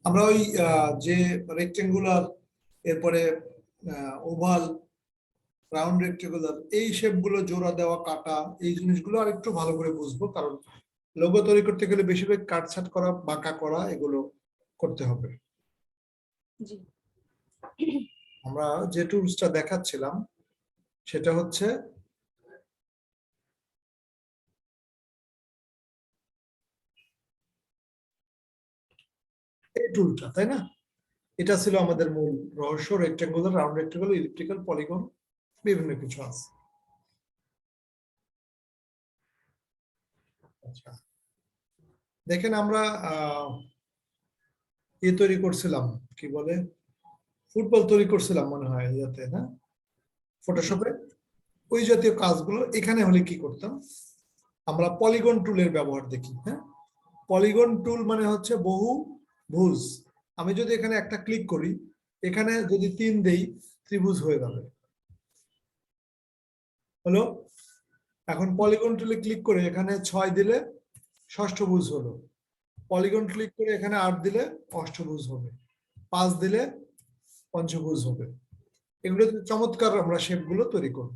আমরা ওই যে রেক্টেঙ্গুলার, এরপরে ওভাল, রাউন্ড রেক্টেঙ্গুলার, এই শেপ গুলো জোড়া দেওয়া, কাটা, এই জিনিসগুলো আর একটু ভালো করে বুঝবো, কারণ লোগো তৈরি করতে গেলে বেশিরভাগ কাটছাট করা, বাঁকা করা, এগুলো করতে হবে। জি। আমরা যে টুলসটা দেখাচ্ছিলাম সেটা হচ্ছে এই টুলটা, তাই না? এটা ছিল আমাদের মূল রহস্য। Rectangular, round rectangular, elliptical, polygon, বিভিন্ন কিছু আছে। আচ্ছা, দেখেন আমরা তৈরি করছিলাম, কি বলে, ফুটবল তৈরি করছিলাম মনে হয় ইয়াতে, না ফটোশপে। ওই জাতীয় কাজগুলো এখানে হলে কি করতাম, আমরা পলিগন টুলের ব্যবহার দেখি। হ্যাঁ, পলিগন টুল মানে হচ্ছে বহু ভুজ। আমি যদি এখানে একটা ক্লিক করি, এখানে যদি 3 দেই, ত্রিভুজ হয়ে যাবে। হলো। এখন পলিগন টুলে ক্লিক করে এখানে 6 দিলে ষষ্ঠভুজ হলো। পলিগন ক্লিক করে এখানে 8 দিলে অষ্টভুজ হবে, 5 দিলে পঞ্চভুজ হবে। এগুলো চমৎকার আমরা শেপগুলো তৈরি করব।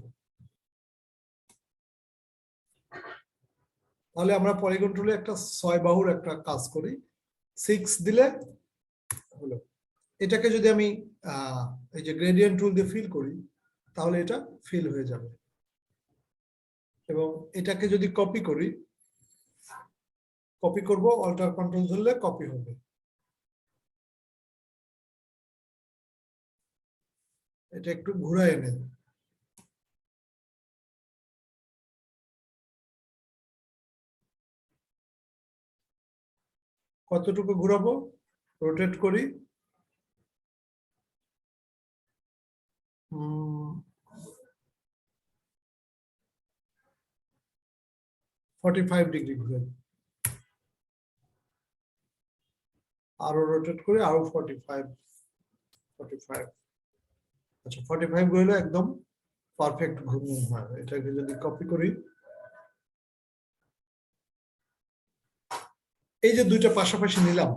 তাহলে আমরা পলিগন টুলে একটা 6 বাহুর একটা কাজ করি, 6 দিলে হলো। এটাকে যদি আমি এই যে গ্রেডিয়েন্ট টুল দিয়ে ফিল করি, তাহলে এটা ফিল হয়ে যাবে। এবং এটাকে যদি কপি করি, কপি করব, অল্টার কন্ট্রোল ধরলে কপি হবে। এটা একটু ঘুরায় এনে, কতটুকু ঘুরাবো, রোটেট করি, 45 ডিগ্রি ঘুরে, আরো রোটেট করে আরো 45। আচ্ছা, 45 ঘুরলে একদম পারফেক্ট ঘূর্ণন হয়। এটাকে যদি কপি করি, এই যে দুইটা পাশাপাশি নিলাম,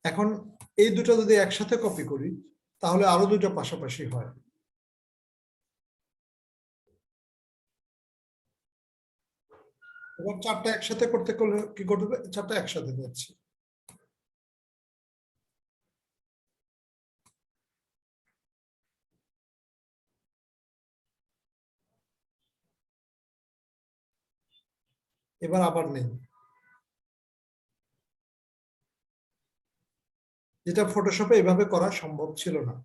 এখন এই দুটো যদি একসাথে কপি করি, তাহলে আরো দুটো পাশাপাশি হয়। এবার 4টা একসাথে করতে করলে কি করবে, 4টা একসাথে যাচ্ছে। এবার আবার নেই, যেটা ফটোশপে এভাবে করা সম্ভব ছিল না।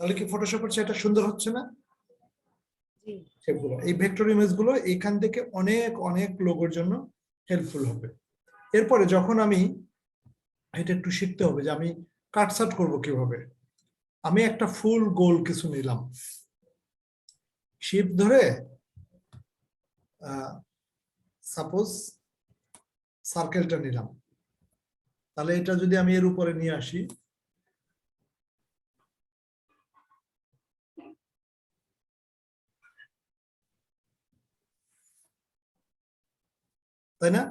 তাহলে কি ফটোশপের চেয়ে এটা সুন্দর হচ্ছে না? সেগুলো, এই ভেক্টর ইমেজ গুলো এখান থেকে অনেক অনেক লোগোর জন্য হেল্পফুল হবে। এরপরে যখন আমি এটা একটু শিখতে হবে যে আমি কাটছাট করব কিভাবে। আমি একটা ফুল গোল কিছু নিলাম, শিপ ধরে সাপোজ সার্কেলটা নিলাম, তাহলে এটা যদি আমি এর উপরে নিয়ে আসি, তাই না?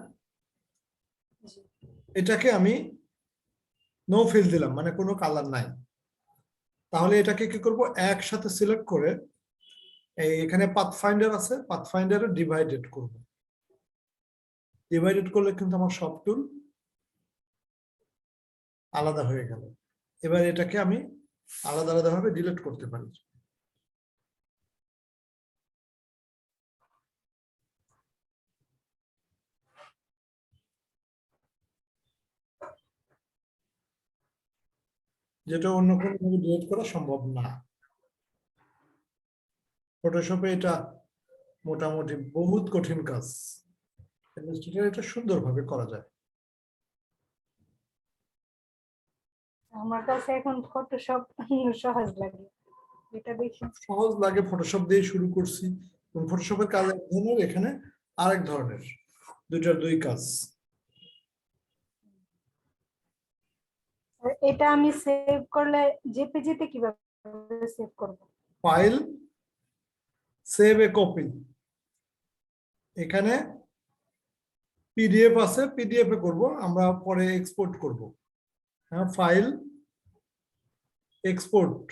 এটাকে আমি নো ফিল দিলাম, মানে কোনো কালার নাই। তাহলে এটাকে কি করব, একসাথে সিলেক্ট করে এখানে পাথফাইন্ডার আছে, পাথফাইন্ডারে ডিভাইডেড করব। ডিভাইডেড করলে কিন্তু আমার সব টুল আলাদা হয়ে গেল। এবার এটাকে আমি আলাদা আলাদা ভাবে ডিলিট করতে পারি। যেটা অন্য কোনো ভাবে ডিলিট করা সম্ভব না। ফটোশপে এটা মোটামুটি বহুত কঠিন কাজ, এটা সুন্দরভাবে করা যায়। আমার কাছে এখন ফটোশপ সহজ লাগে, এটা বেশি সহজ লাগে, ফটোশপ দিয়ে শুরু করছি। ফটোশপের কাজ এক ধরনের, এখানে আরেক ধরনের, দুইটার দুই কাজ। আর এটা আমি সেভ করলে জেপিজিতে কিভাবে সেভ করব? ফাইল, সেভ এ কপি। এখানে পিডিএফ আছে, পিডিএফ এ করব, আমরা পরে এক্সপোর্ট করব। হ্যাঁ, ফাইল, এক্সপোর্ট,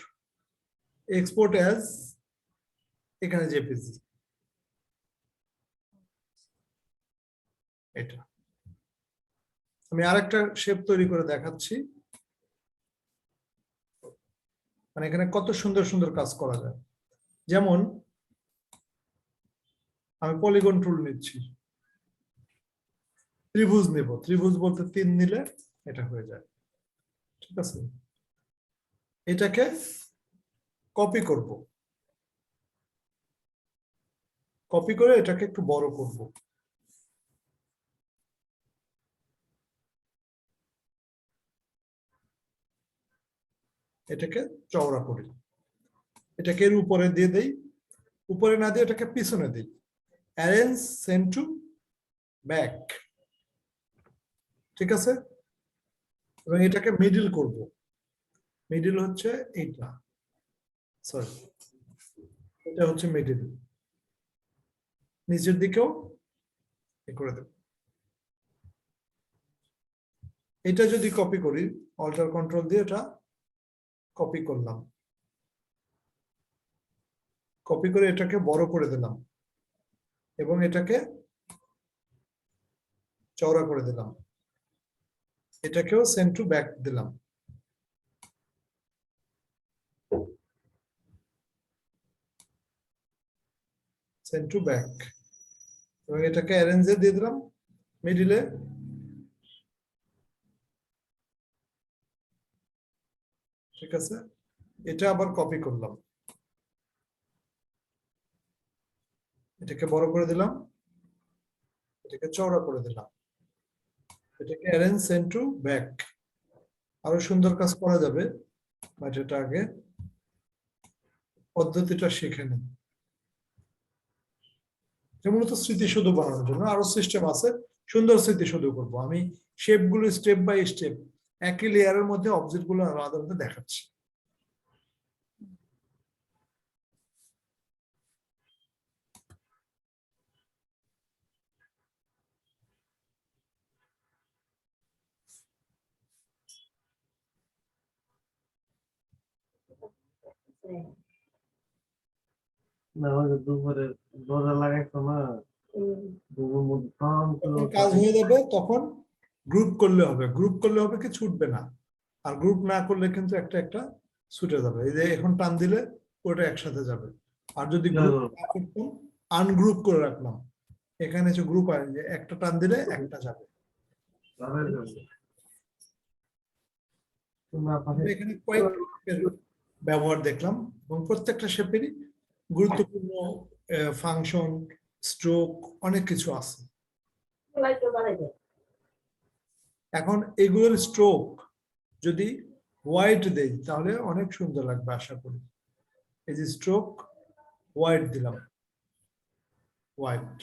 এক্সপোর্ট অ্যাজ, এখানে জেপিজি। এটা আমি আরেকটা শেপ তৈরি করে দেখাচ্ছি, মানে এখানে কত সুন্দর সুন্দর কাজ করা যায়। যেমন আমি পলিগন টুল নিচ্ছি, ত্রিভুজ নেব, ত্রিভুজ বলতে 3 নিলে এটা হয়ে যায়, ঠিক আছে। এটাকে কপি করব, কপি করে এটাকে একটু বড় করব। এটাকে চওড়া করি, এটাকে এর উপরে দিয়ে দেই, উপরে না দিয়ে এটাকে পিছনে দিই, অ্যারেঞ্জ সেন্ড টু ব্যাক, ঠিক আছে। এবং এটাকে মিডল করব, মিডল হচ্ছে এইটা, সরি, এটা হচ্ছে মিডল, নিচের দিকেও করে দেব। এটা যদি কপি করি, অল্টার কন্ট্রোল দিয়ে এটা কপি করলাম, কপি করে এটাকে বড় করে দিলাম এবং এটাকে চওড়া করে দিলাম, এটাকেও সেন্ড টু ব্যাক দিলাম, সেন্ড টু ব্যাক, এবং এটাকে অ্যারেঞ্জে দিয়ে দিলাম মিডিলে। ঠিক আছে, এটা আবার কপি করলাম, এটাকে বড় করে দিলাম, এটাকে চওড়া করে দিলাম, এটাকে অ্যারেঞ্জ সেন্ড টু ব্যাক। আরো সুন্দর কাজ করা যাবে, বাট এটা আগে পদ্ধতিটা শিখে নিন। মূলত স্মৃতিসৌধ বানানোর জন্য আরো সিস্টেম আছে, সুন্দর স্মৃতিসৌধ করবো আমি। শেপ গুলো স্টেপ বাই স্টেপ একই লেয়ারের মধ্যে অবজেক্ট গুলো আলাদা আলাদা দেখাচ্ছি। না আমাদের দুপুরে দরজা লাগাইতো না, দুপুর মধ্যে যখন কাজ হয়ে যাবে তখন গ্রুপ করলে হবে, গ্রুপ করলে হবে কি ছুটবে না, আর গ্রুপ না করলে কিন্তু একটা একটা ছুটে যাবে। এই যে এখন টান দিলে ওটা একসাথে যাবে, আর যদি গ্রুপ না করতাম আনগ্রুপ করে রাখলাম, এখানে যে গ্রুপ আছে যে একটা টান দিলে একটা যাবে। আমরা এখানে কয়েকটা শেপের ব্যবহার দেখলাম এবং প্রত্যেকটা শেপেরই গুরুত্বপূর্ণ ফাংশন, স্ট্রোক, অনেক কিছু আছে। এখন এগুলোর স্ট্রোক যদি হোয়াইট দেই তাহলে অনেক সুন্দর লাগবে আশা করি। এই যে স্ট্রোক হোয়াইট দিলাম, হোয়াইট,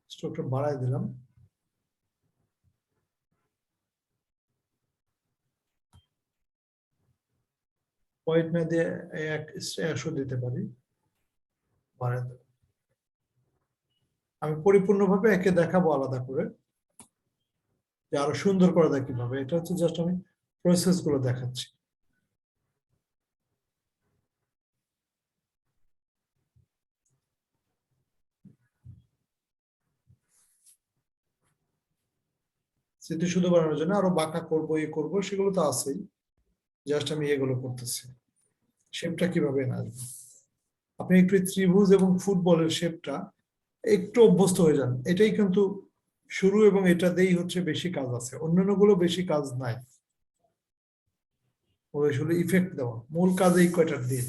স্ট্রোকটা বাড়াই দিলাম, হোয়াইট না দিয়ে 100 দিতে পারি, বাড়াই দিলাম। আমি পরিপূর্ণভাবে একে দেখাবো আলাদা করে যে আরো সুন্দর করা যায় কিভাবে। এটা হচ্ছে জাস্ট আমি প্রসেস গুলো দেখাচ্ছি। স্মৃতিসৌধ বানানোর জন্য আরো বাঁকা করবো, এ করবো, সেগুলো তো আছেই, জাস্ট আমি এগুলো করতেছি। শেপটা কিভাবে না আসবে, আপনি একটু ত্রিভুজ এবং ফুটবলের শেপটা একটু অভ্যস্ত হয়ে যান, এটাই কিন্তু শুরু, এবং এটাতেই হচ্ছে বেশি কাজ আছে, অন্যান্য গুলো বেশি কাজ নাই। ওই শুধু ইফেক্ট দেওয়া, মূল কাজ এই কয়টার দিয়ে।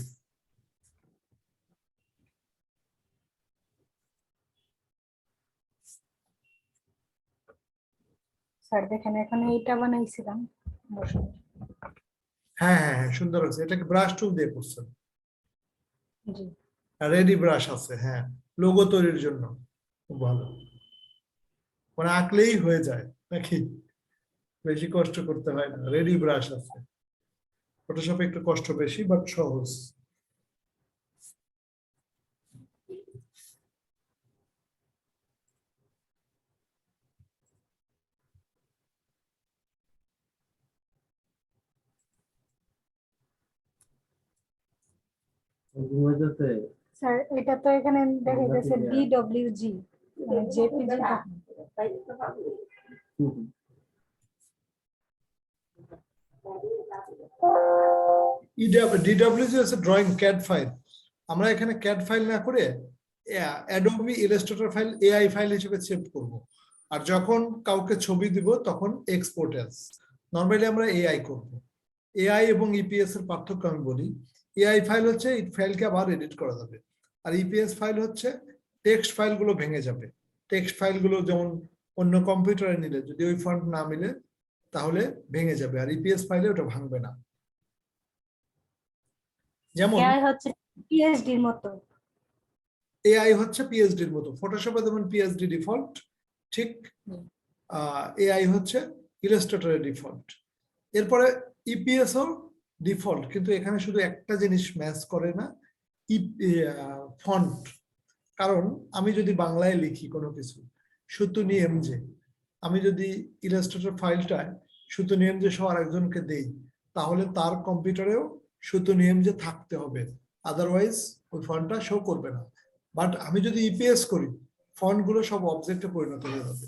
স্যার দেখেন এখানে এইটা বানাইছিলাম বসুন। হ্যাঁ হ্যাঁ হ্যাঁ, সুন্দর আছে। এটাকে ব্রাশ টুল দিয়ে করছেন, জি রেডি ব্রাশ আছে, হ্যাঁ, লোগো তৈরির জন্য খুব ভালো, মানে আঁকলেই হয়ে যায় নাকি। বেশি কষ্ট করতে হয় না, রেডি ব্রাশ আছে। ফটোশপে একটু কষ্ট বেশি বাট সহজ। ঘুমাইতেছে। স্যার এটা তো এখানে দেখা যাচ্ছে DWG মানে জেপিজি। ডিডব্লিউজি হচ্ছে ড্রয়িং ক্যাড ফাইল। আমরা এখানে ক্যাড ফাইল না করে Adobe Illustrator file AI file হিসেবে সেভ করব। আর যখন কাউকে ছবি দিব তখন এক্সপোর্ট অ্যাজ। নরমালি আমরা এআই করব। এআই এবং ইপিএস এর পার্থক্য আমি বলি। এআই ফাইল হচ্ছে এই ফাইলকে আবার এডিট করা যাবে, আর ইপিএস ফাইল হচ্ছে টেক্সট ফাইলগুলো ভেঙে যাবে। টেক্সট ফাইলগুলো যেমন অন্য কম্পিউটারে নিলে যদি ওই ফন্ট না মিলে তাহলে ভেঙে যাবে, আর ইপিএস ফাইলে ওটা ভাঙবে না। যেমন এআই হচ্ছে পিএইচডির মতো। এআই হচ্ছে পিএইচডির মতো। ফটোশপে যেমন পিএইচডি ডিফল্ট, ঠিক এআই হচ্ছে ইলাস্ট্রেটরের ডিফল্ট। এরপরে ইপিএসও ডিফল্ট, কিন্তু এখানে শুধু একটা জিনিস ম্যাচ করে না, ফন্ট। কারণ আমি যদি বাংলায় লিখি কোনো কিছু সুতুনি এমজে, আমি যদি ইলাস্ট্রেটর ফাইলটায় সুতুনি এমজে সহ আরেকজনকে দেই তাহলে তার কম্পিউটারেও সুতুনি এমজে থাকতে হবে, আদারওয়াইজ ওই ফন্টটা শো করবে না। বাট আমি যদি ইপিএস করি ফন্ট গুলো সব অবজেক্টে পরিণত হয়ে যাবে।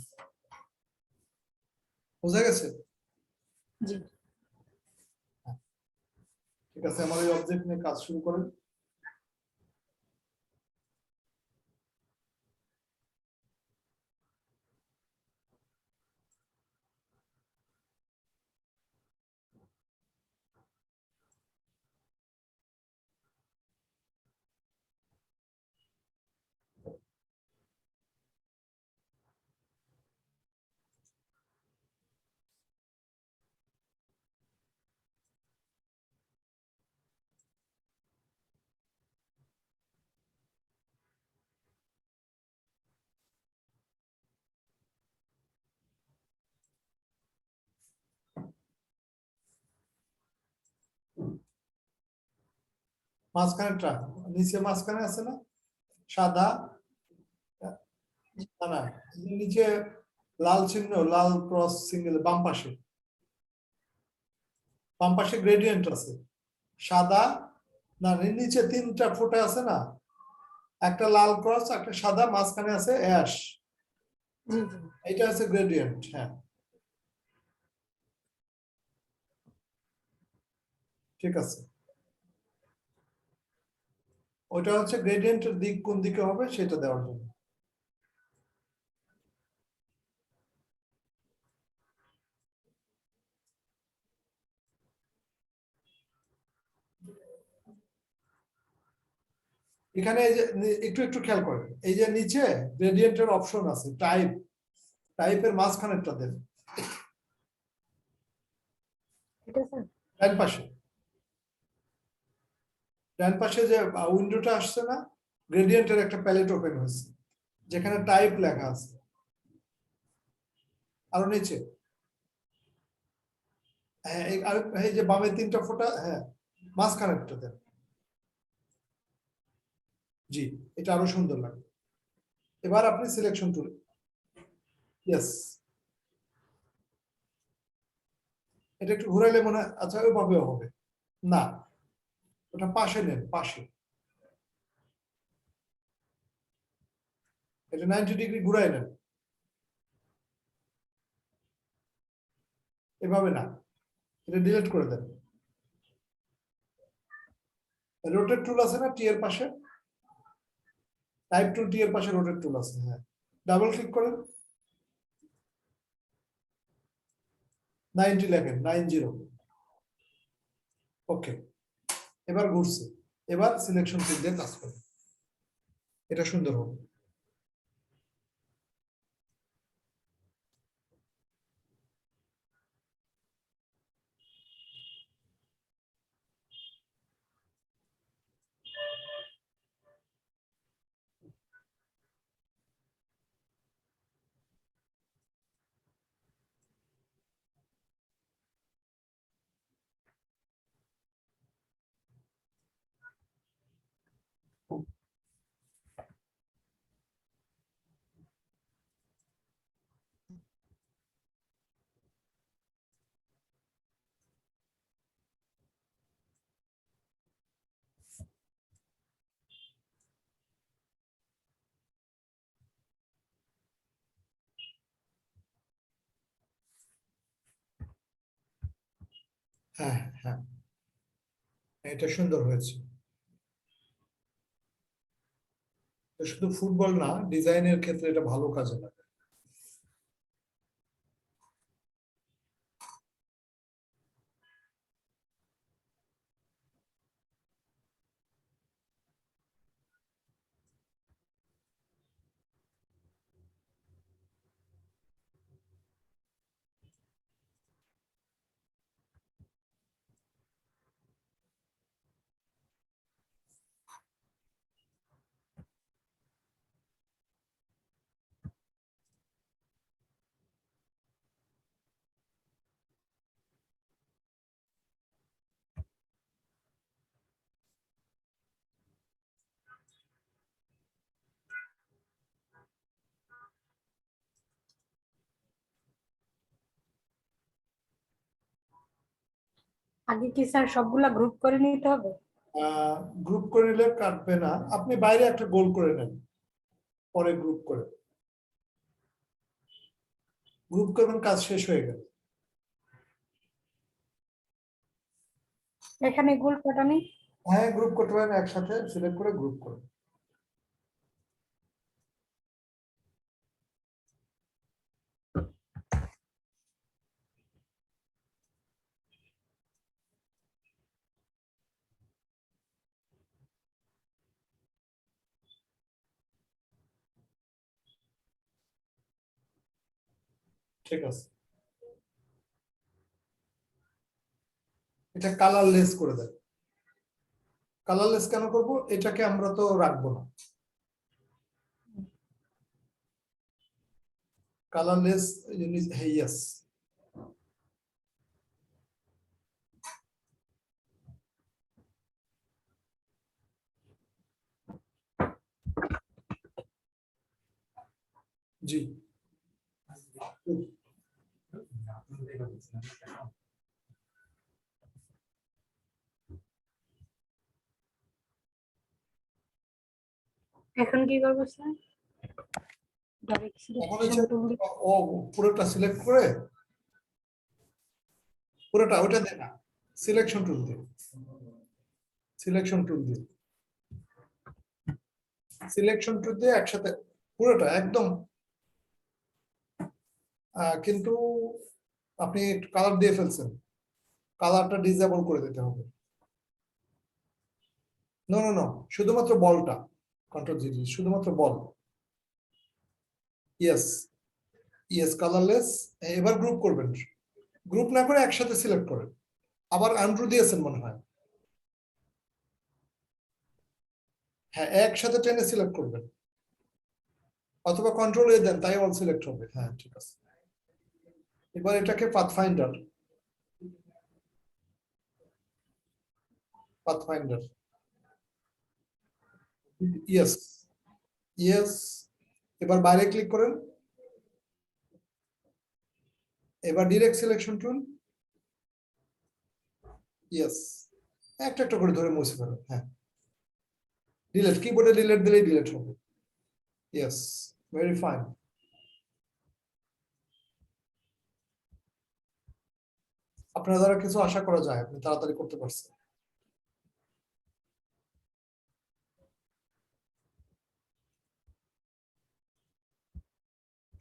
বোঝা গেছে? জি। ঠিক আছে, আমার এই অবজেক্ট নিয়ে কাজ শুরু করেন। মাঝখানেরটা নিচে মাঝখানে আছে না সাদা, না না, নিচে লাল চিহ্ন, লাল ক্রস সিঙ্গেল, বাম পাশে গ্রেডিয়েন্ট আছে সাদা, না নিচে তিনটা ফোঁটা আছে না, একটা লাল ক্রস, একটা সাদা, মাঝখানে আছে অ্যাশ, জি জি। এটা আছে গ্রেডিয়েন্ট। হ্যাঁ ঠিক আছে, ওইটা হচ্ছে গ্রেডিয়েন্টের দিক কোন দিকে হবে সেটা দেওয়ার জন্য। এখানে এই যে একটু একটু খেয়াল করেন, এই যে নিচে গ্রেডিয়েন্টের অপশন আছে, টাইপের মাঝখানেরটা দেন এটা স্যার ডান পাশে। ডান পাশে যে উইন্ডোটা আসছে না, গ্রেডিয়েন্টের একটা প্যালেট ওপেন হয়েছে যেখানে টাইপ লেখা আছে, আরো নিচে। হ্যাঁ এই যে বামে তিনটা ফোঁটা, হ্যাঁ মাঝখানেরটা দেন। জি, এটা আরো সুন্দর লাগবে। এবার আপনি সিলেকশন টুল, ইয়েস, এটা একটু ঘুরাইলে মনে হয় আচ্ছা ওইভাবেও হবে না, ওটা পাশে নেন, পাশে, এটা 90 ডিগ্রি ঘুরাই নেন, এভাবে না, এটা ডিলিট করে দেন। রোটেট টুল আছে না টি এর পাশে, টাইপ টুল টি এর পাশে রোটেট টুল আছে, হ্যাঁ ডাবল ক্লিক করেন, 90 লেখেন, 90, ওকে। এবার ঘুরছে, এবার সিলেকশন টুল দিয়ে কাজ করেন, এটা সুন্দর হবে। হ্যাঁ হ্যাঁ, এটা সুন্দর হয়েছে। তো শুধু ফুটবল না, ডিজাইনের ক্ষেত্রে এটা ভালো কাজে লাগে। আগে কি স্যার সবগুলা গ্রুপ করে নিতে হবে? গ্রুপ করে নিলে কাটবে না, আপনি বাইরে একটা গোল করে নেন, পরে গ্রুপ করে গ্রুপ করবেন, কাজ শেষ হয়ে গেল। এখানে গোল কাটা নেই? হ্যাঁ, গ্রুপ করতে পারেন, একসাথে সিলেক্ট করে গ্রুপ করুন। ঠিক আছে, এটা কালারলেস করে দেন। কালারলেস কেন করব? এটাকে আমরা তো রাখবো না, কালারলেস জিনিস। হ্যাঁ, ইয়েস। জি। এখন কি করবো স্যার? ডাইরেক্ট এখন সিলেকশন টুল ও পুরোটা সিলেক্ট করে, পুরোটা ওটা দেন না, সিলেকশন টুল দিয়ে, সিলেকশন টুল দিয়ে, সিলেকশন টুল দিয়ে একসাথে পুরোটা একদম। কিন্তু আপনি কালার দিয়ে ফেলছেন, কালারটা ডিসেবল করে দিতে হবে। নো নো নো, শুধুমাত্র বলটা, কন্ট্রোল জি, শুধুমাত্র বল। Yes, yes, colourless. এবার গ্রুপ করবেন, গ্রুপ না করে একসাথে সিলেক্ট করেন। আবার আন্ড্রু দিয়েছেন মনে হয়। হ্যাঁ, একসাথে টেনে সিলেক্ট করবেন, অথবা কন্ট্রোল এ দেন, তাই অল সিলেক্ট হবে। হ্যাঁ, ঠিক আছে। এবার এটাকে পাথফাইন্ডার, পাথফাইন্ডার। Yes, yes. এবার বাইরে ক্লিক করেন, এবার ডিরেক্ট সিলেকশন টুল। ইয়েস, একটা একটা করে ধরে মুছে ফেলুন। হ্যাঁ, ডিলেট, কিবোর্ডে ডিলেট দিলেই ডিলেট হবে। Yes, very fine. আপনার দ্বারা কিছু আশা করা যায়, আপনি তাড়াতাড়ি করতে পারছেন।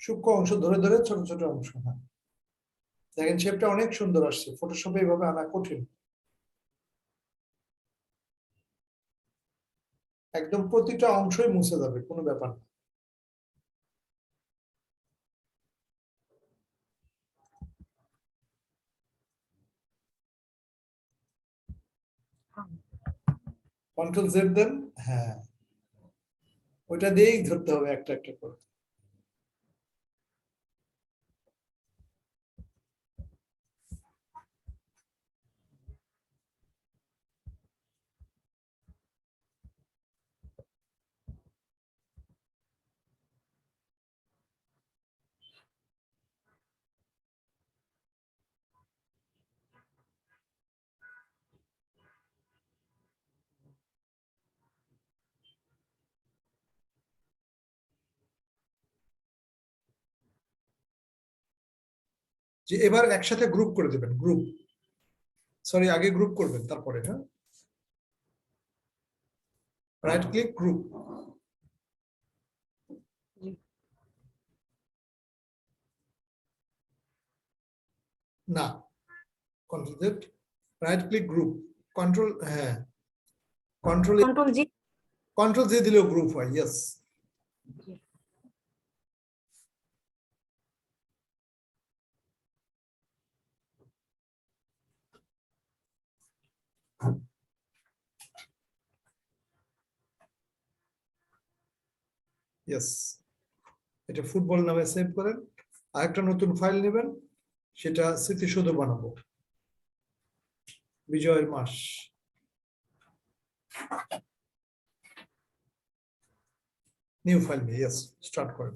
সূক্ষ্ম অংশ ধরে ধরে ছোট ছোট অংশ। হ্যাঁ, দেখেন শেপটা অনেক সুন্দর আসছে, ফটোশপে এইভাবে আনা কঠিন। একদম প্রতিটা অংশই মুছে যাবে, কোনো ব্যাপার না। কন্ট্রোল জেড দেন। হ্যাঁ, ওইটা দিয়েই ধরতে হবে একটা একটা করে। যে এবার একসাথে গ্রুপ করে দেবেন, গ্রুপ সরি, আগে গ্রুপ করবেন তারপরে। হ্যাঁ, রাইট ক্লিক গ্রুপ। জি। না, control Z, right click group, control, হ্যাঁ control control G. Control J দিলেও গ্রুপ হয়। Yes, yes. এটা ফুটবল নামে সেভ করেন। আরেকটা নতুন ফাইল নেবেন, সেটা স্মৃতিসৌধ বানাবো, বিজয়ের মাস। নিউ ফাইল নিয়ে ইয়েস স্টার্ট করেন।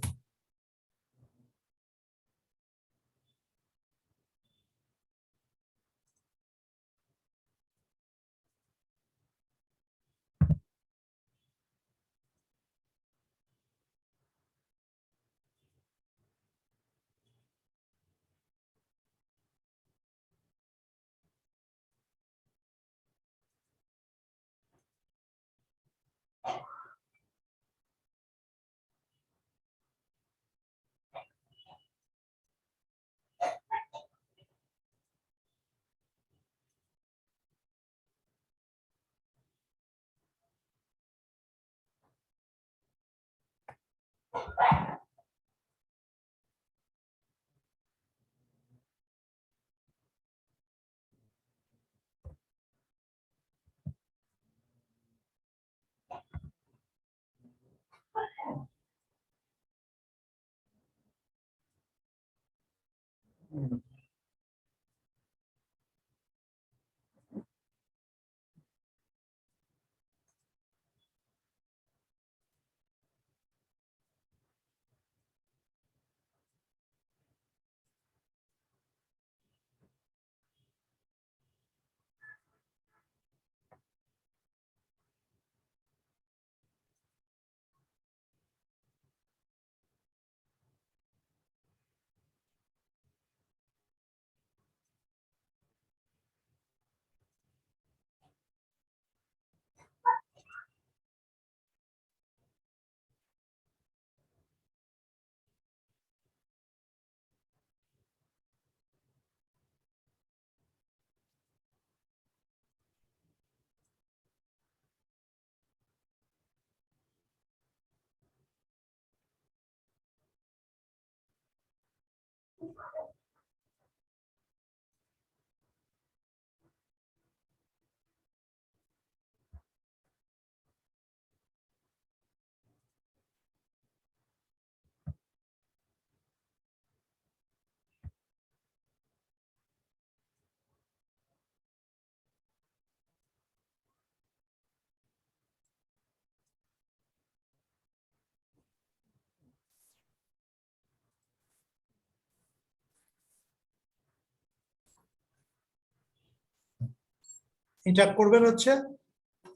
এটা করবেন হচ্ছে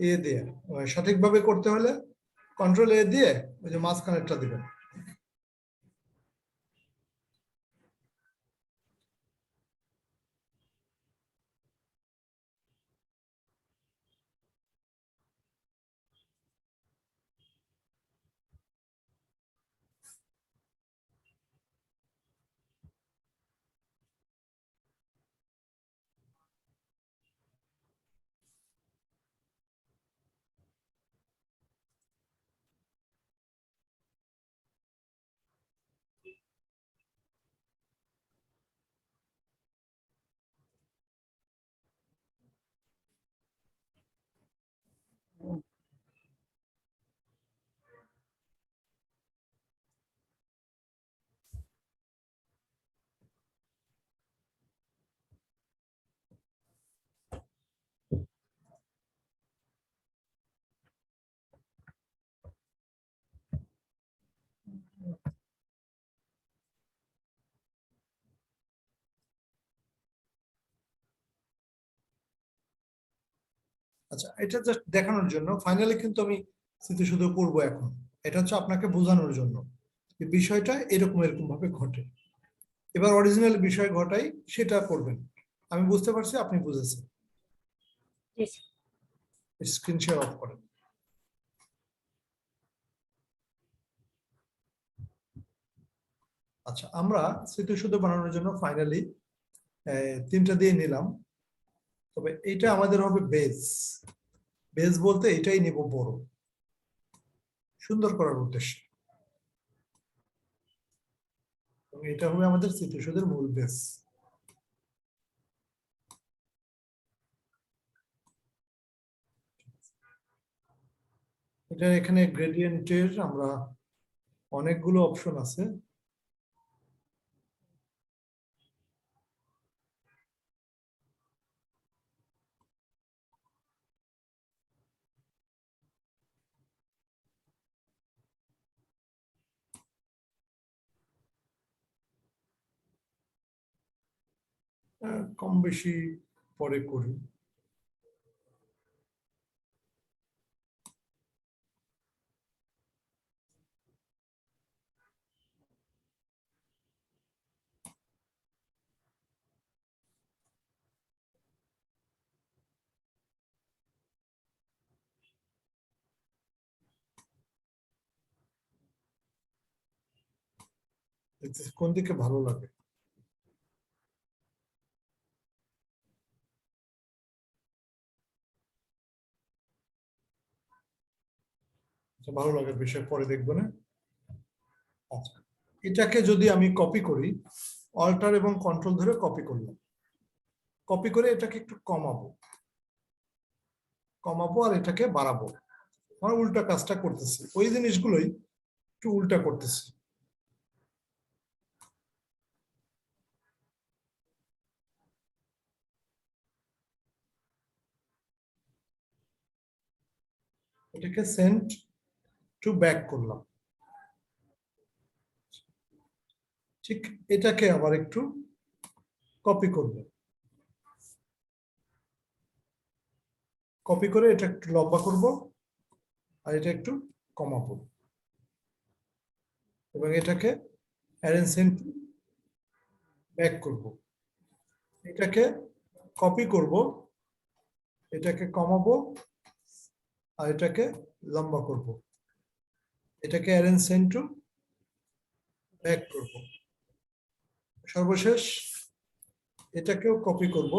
এ দিয়ে, সঠিকভাবে করতে হলে কন্ট্রোল এ দিয়ে ওই যে মাঝখানেরটা দিবেন। আচ্ছা, এটা জাস্ট দেখানোর জন্য, ফাইনালি কিন্তু আমি স্মৃতিসৌধ করবো এখন। এটা হচ্ছে আপনাকে বোঝানোর জন্য এই বিষয়টা এরকম এরকম ভাবে ঘটে। এবার অরিজিনাল বিষয় ঘটাই সেটা করবেন। আমি বুঝতে পারছি, আপনি বুঝেছেন। জি স্যার। স্ক্রিন শেয়ার অফ করেন। আচ্ছা, আমরা স্মৃতিসৌধ বানানোর জন্য ফাইনালি 3টা দিয়ে নিলাম, তবে এটা আমাদের হবে বেস। বেস বলতে এটাই নিব বড়, সুন্দর করার উদ্দেশ্যে। এবং এটা হবে আমাদের স্মৃতিসৌধের মূল বেস। এটা এখানে গ্রেডিয়েন্টের আমরা অনেকগুলো অপশন আছে। কম বেশি পরে করি। কোন দিকে ভালো লাগে? ভালো লাগার বিষয় পরে দেখবো না। আচ্ছা, এটাকে যদি আমি কপি করি, অল্টার এবং কন্ট্রোল ধরে কপি করলাম, কপি করে এটাকে একটু কমাবো, কমাবো আর এটাকে বাড়াবো। আমার উল্টা কাজটা করতেছি, ওই জিনিসগুলোই একটু উল্টা করতেছি। এটাকে সেন্ড টু ব্যাক করলাম। ঠিক এটাকে আবার একটু কপি করব, কপি করে এটা একটু লম্বা করব আর এটা একটু কমাবো, এবং এটাকে অ্যারেঞ্জ সেন্ড টু ব্যাক করব। এটাকে কপি করব, এটাকে কমাবো আর এটাকে লম্বা করব, এটাকে অ্যারেঞ্জ সেন্ড টু ব্যাক করব। সর্বশেষ এটাকেও কপি করব,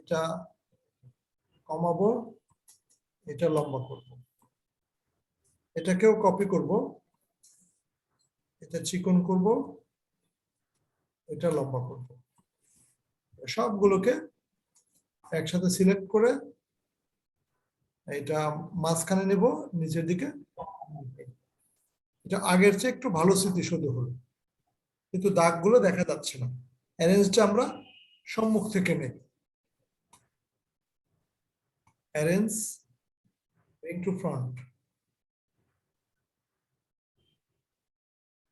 এটা কমাবো, এটা লম্বা করব, এটাকেও কপি করব, এটা চিকন করব, এটা লম্বা করব। সবগুলোকে একসাথে সিলেক্ট করে এটা মাঝখানে নেব, নিচের দিকে। এটা আগের চেয়ে একটু ভালো স্মৃতিসৌধ হলো, কিন্তু দাগগুলো দেখা যাচ্ছে না। অ্যারেঞ্জটা আমরা সম্মুখ থেকে নেই, অ্যারেঞ্জ টু ফ্রন্ট।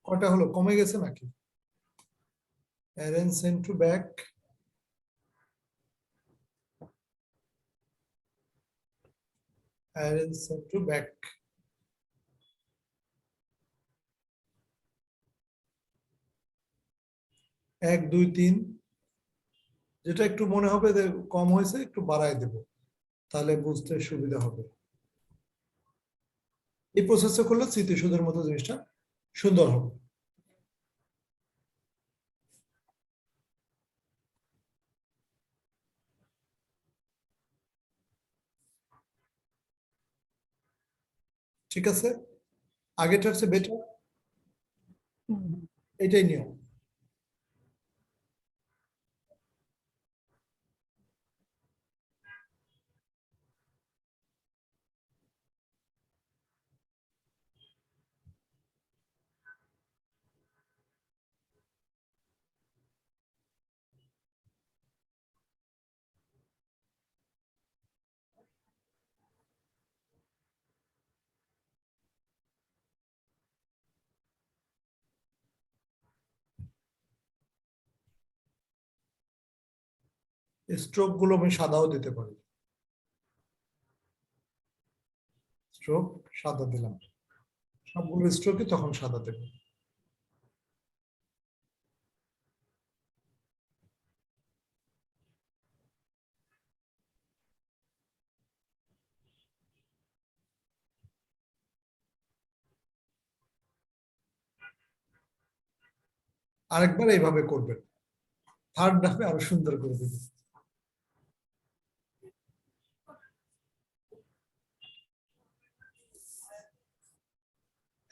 কয়টা হলো? কমে গেছে নাকি? Arrange send to back, arrange send to back. 1 2 3, যেটা একটু মনে হবে যে কম হয়েছে একটু বাড়ায় দেব, তাহলে বুঝতে সুবিধা হবে। এই প্রসেসটা করলে স্মৃতিসৌধের মতো জিনিসটা সুন্দর হবে। ঠিক আছে, আগেটার চেয়ে বেটার, এটাই নিয়ম। স্ট্রোক গুলো আমি সাদাও দিতে পারি, স্ট্রোক সাদা দিলাম, সবগুলো স্ট্রোকই তখন সাদা দেব। আরেকবার এইভাবে করবেন, থার্ড ধাপে আরো সুন্দর করে দেবেন।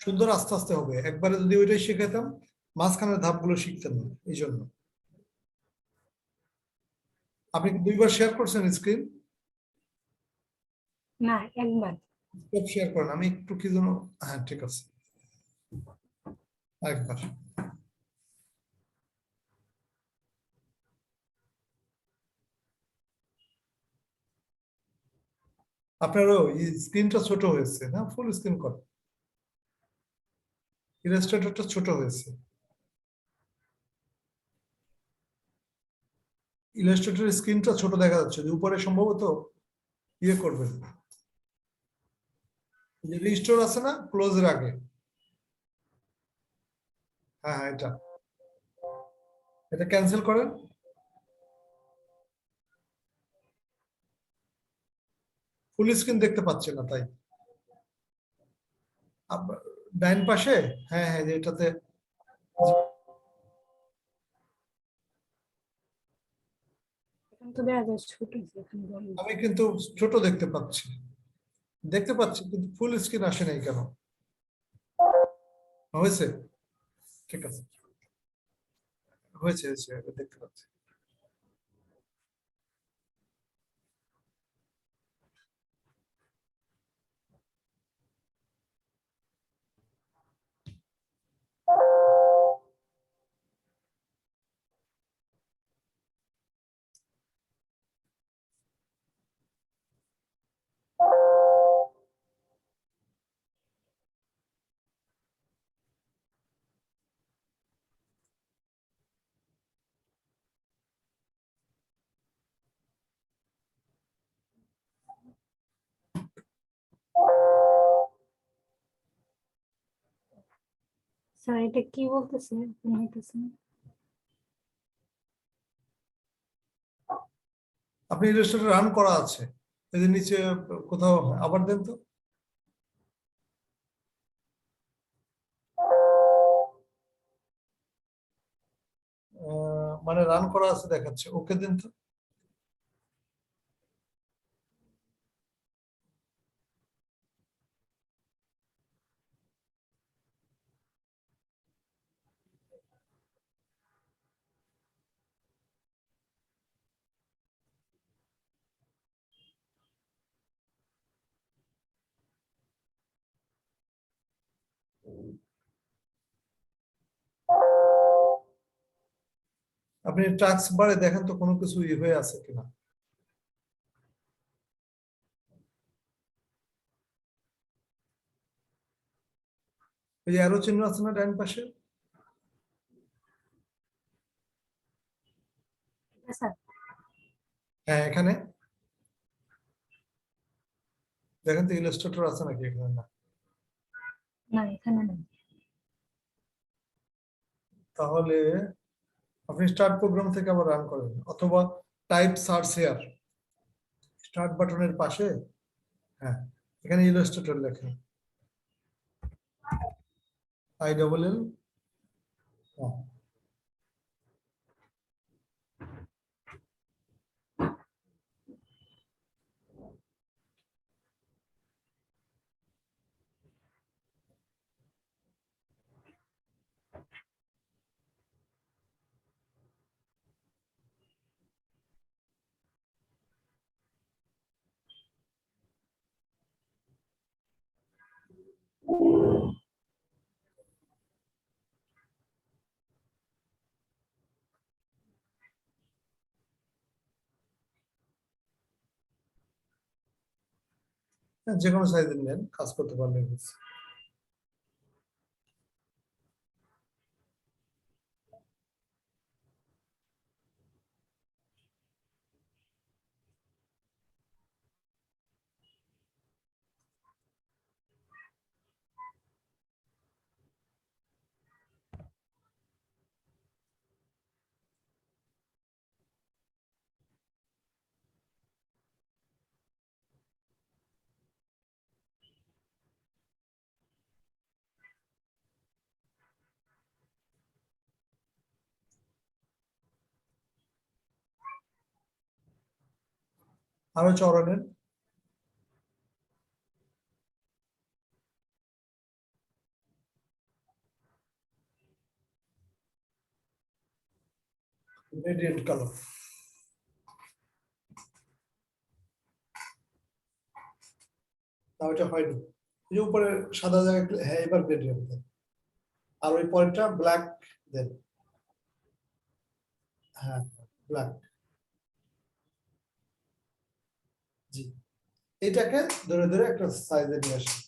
সুন্দর আস্তে আস্তে হবে, একবারে যদি ওইটাই শিখাইতাম মাঝখানের ধাপগুলো শিখতেন না, এই জন্য। আপনি কি 2বার শেয়ার করছেন স্ক্রিন? না, একবার। শেয়ার করেন, আমি একটু কি যেন, হ্যাঁ ঠিক আছে, আরেকবার। আপনারও স্ক্রিনটা ছোট হয়েছে না, ফুল স্ক্রিন কর, ইলাস্ট্রেটরটা ছোট হয়েছে। ইলাস্ট্রেটরের স্ক্রিনটা ছোট দেখা যাচ্ছে, যে উপরে সম্ভবত ইয়ে করবেন, যে রিস্টোর আছে না ক্লোজের আগে, হ্যাঁ হ্যাঁ এটা, এটা ক্যান্সেল করেন। ফুল স্ক্রিন দেখতে পাচ্ছেন না তাই। ডাইন পাশে, হ্যাঁ হ্যাঁ যে এটাতে, এখন তো দেখা যায় ছোট, এখানে বড়। আমি কিন্তু ছোট দেখতে পাচ্ছি, দেখতে পাচ্ছি কিন্তু ফুল স্ক্রিন আসে নাই কেন? হয়েছে, ঠিক আছে, হয়েছে হয়েছে, দেখতে পাচ্ছি। স্যার এটা কি বলতেছে, মনে হইতেছে না। আপনি ইলাস্ট্রেটর রান করা আছে, এই যে নিচে কোথাও, আবার দেন তো। মানে রান করা আছে দেখাচ্ছে, ওকে দেন তো। আপনি টাস্ক বারে দেখেন তো কোনো কিছু ই হয়ে আছে কিনা। ওই যে অ্যারো চিহ্ন আছে না ডান পাশে, স্যার হ্যাঁ এখানে দেখেন তো ইলাস্ট্রেটর আছে নাকি এখানে, না। না, এখানে নেই। তাহলে আপনি স্টার্ট প্রোগ্রাম থেকে আবার রান করেন, অথবা টাইপ সার্চ হেয়ার, স্টার্ট বাটনের পাশে, হ্যাঁ এখানে ইলাস্ট্রেটর লেখেন, ILL, হ্যাঁ। হ্যাঁ, যে কোনো সাইজের নেন, কাজ করতে পারলে হয়েছে। আরো চওড়া নেন। Gradient colour. না ওটা হয়নি, এই যে উপরে সাদা জায়গা, হ্যাঁ এবার গ্রেডিয়েন্ট দেন। আর ওই পরেরটা ব্ল্যাক দেন। হ্যাঁ ব্ল্যাক। জি, এটাকে ধরে ধরে একটা সাইজে নিয়ে আসেন।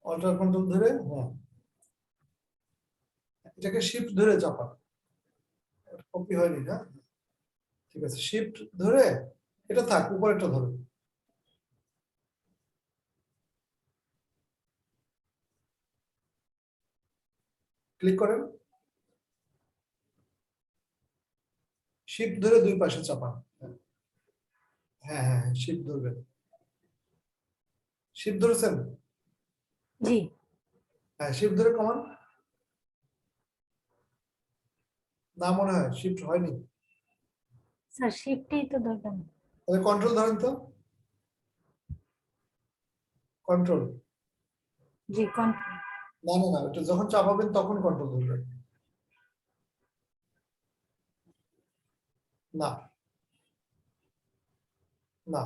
অল্টার কন্ট্রোল ধরে, হ্যাঁ এটাকে শিফট ধরে চাপান। কপি হয়নি না, ঠিক আছে শিফট ধরে, এটা থাক উপরেরটা ধরে। ক্লিক করেন, শিফট ধরে দুই পাশে চাপান। হ্যাঁ হ্যাঁ শিফট ধরবেন। শিফট ধরেছেন? জি হ্যাঁ শিফট ধরে কমান। না মনে হয় শিফট হয়নি। স্যার, শিফটই তো দরকার। তাহলে কন্ট্রোল ধরেন তো, কন্ট্রোল। G, control. না না না, এটা যখন চাপাবেন তখন কন্ট্রোল ধরবেন। না না,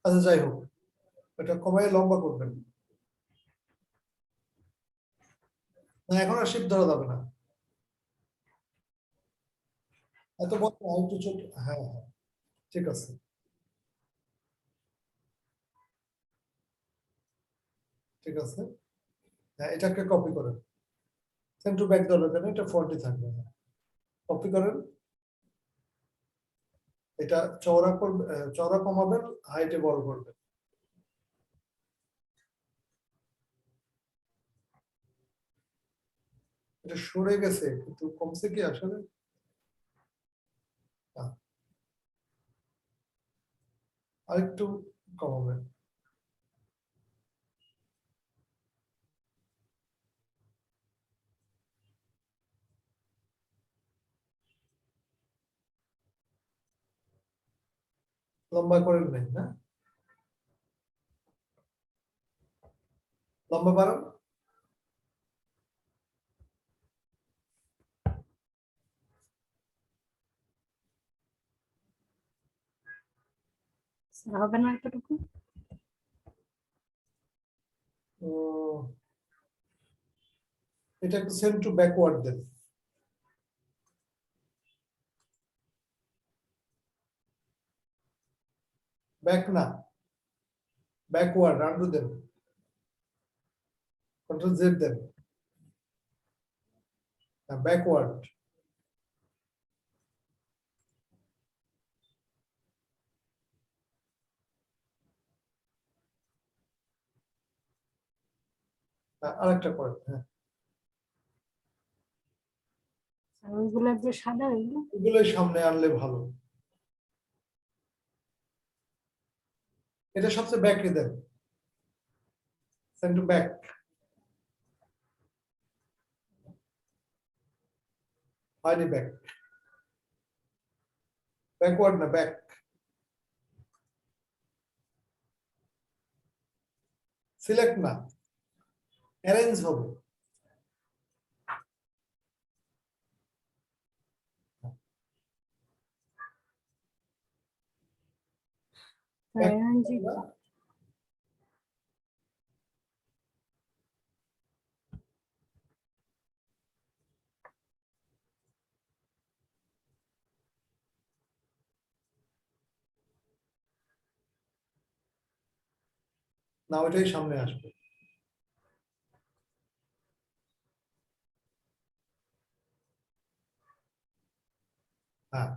আচ্ছা যাই হোক, এটা কমায় লম্বা করবেন। না এখন আর শিফট ধরা যাবে না, এত বড় না, একটু ছোট। হ্যাঁ হ্যাঁ ঠিক আছে, ঠিক আছে। হ্যাঁ এটাকে কপি করেন, সেন্ড টু ব্যাক ধরবেন, এটা 40 থাকবে। কপি করেন, এটা চওড়া করবে, চওড়া কমাবেন, হাইটে বড় করবেন। এটা সরে গেছে কিন্তু কমছে কি আসলে? আহ, আরেকটু কমাবেন। লম্বা করেন নাই না, লম্বা বাড়ান। স্যার, হবে না এতটুকু? উম, এটা একটু সেন্ড টু ব্যাকওয়ার্ড দেন। ব্যাক না, ব্যাকওয়ার্ড আন্ডু দেন, কন্ট্রোল জেড দেন। ব্যাকওয়ার্ড। আরেকটা করেন, হ্যাঁ স্যার, ওইগুলো যে সাদা, ওইগুলো। এগুলোই সামনে আনলে ভালো। এটা সবচেয়ে ব্যাকে দেন, সেন্ড টু ব্যাক। হয়নি ব্যাক, ব্যাকওয়ার্ড না ব্যাক। সিলেক্ট না, অ্যারেঞ্জ হবে। স্যার, Back এখন যে না, না ওইটাই সামনে আসবে। হ্যাঁ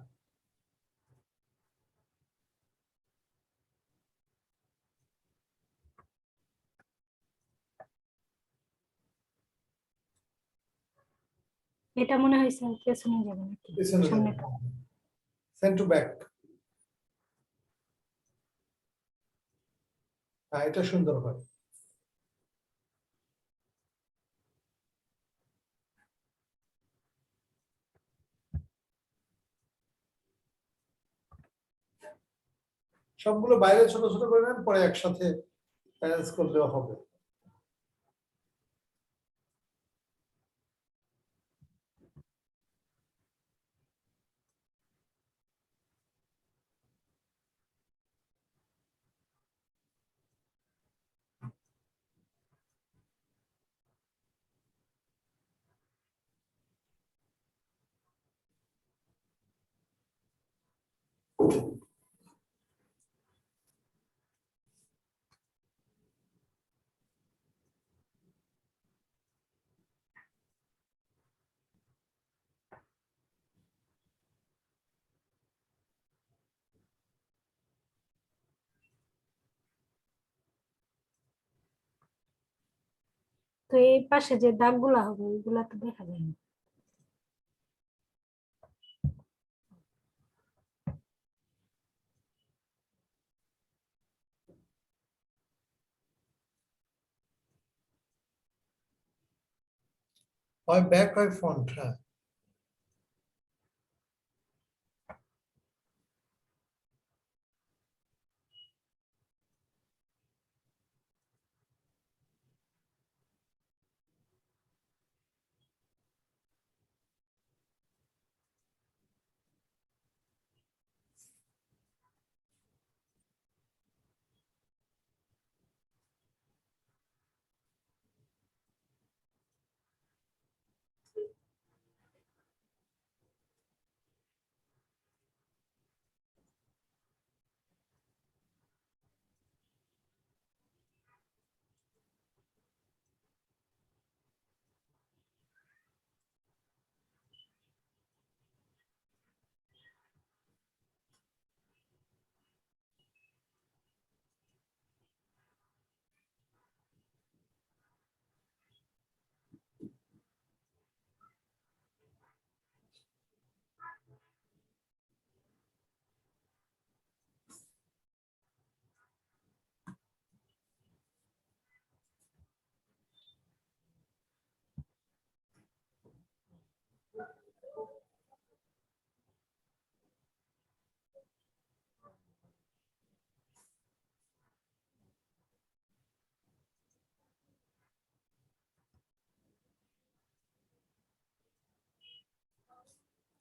এটা মনে হয় পেছনে যাবে নাকি পেছনে যাবে সামনে সেন্ড টু ব্যাক। হ্যাঁ, এটা সুন্দর হয়। সবগুলো বাইরে ছোট ছোট করে নেন, পরে একসাথে অ্যারেঞ্জ করলেও হবে। তো এই পাশে যে দাগগুলা হবে ওইগুলা তো দেখা যায় না। হয় ব্যাক হয় ফ্রন্ট। হ্যাঁ,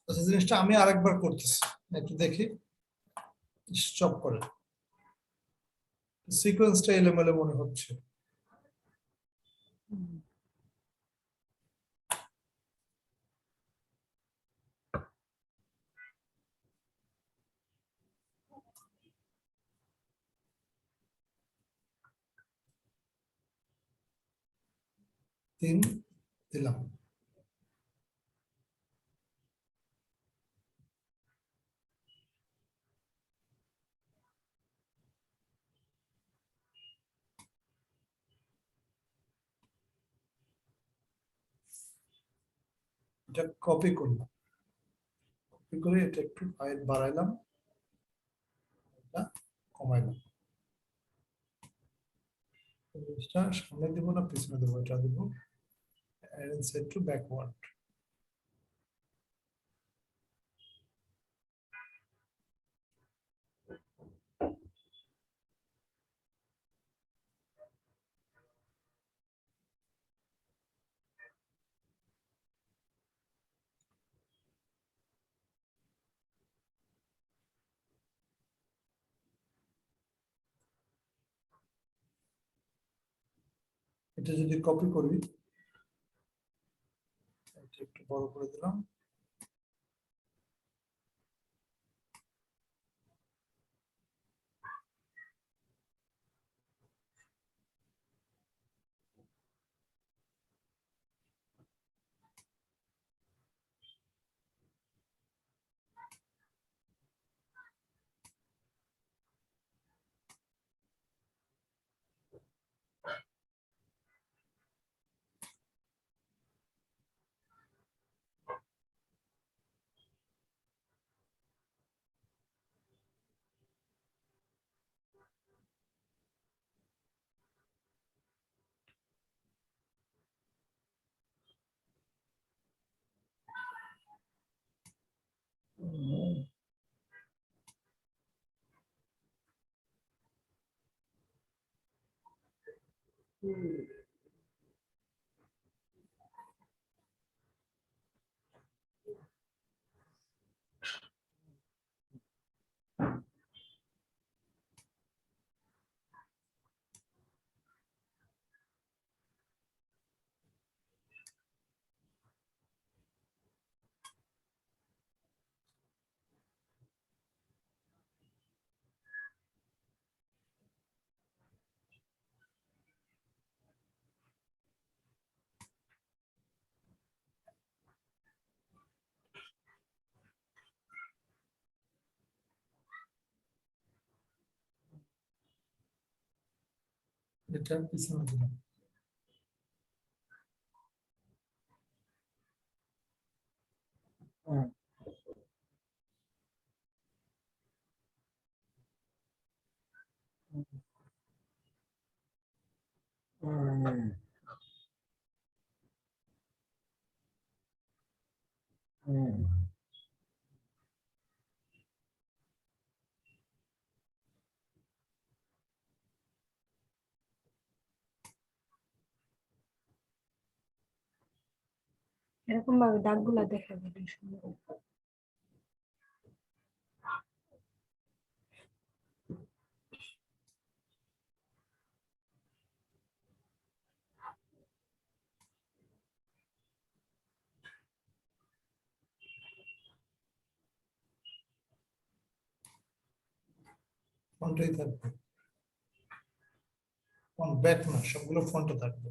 আচ্ছা, জিনিসটা আমি আরেকবার করতেছি, একটু দেখি। স্টপ করে, সিকোয়েন্সটা এলোমেলো মনে হচ্ছে। হুম। 3 দিলাম। এটা কপি করলাম, কপি করে এটা একটু হাইট বাড়াইলাম, এটা কমাইলাম। জিনিসটা সামনে দিব না পিছনে দেবো, এটা দিব অ্যারেঞ্জ সেট টু ব্যাকওয়ার্ড। এটা যদি কপি করি, এটা একটু বড় করে দিলাম। এটা পিছনে দিলাম। এরকম ভাবে দাগগুলা দেখা যাবে সুন্দর। ফন্টেই থাকবে, ফন্ট ব্যাক না, সবগুলো ফন্টে থাকবে।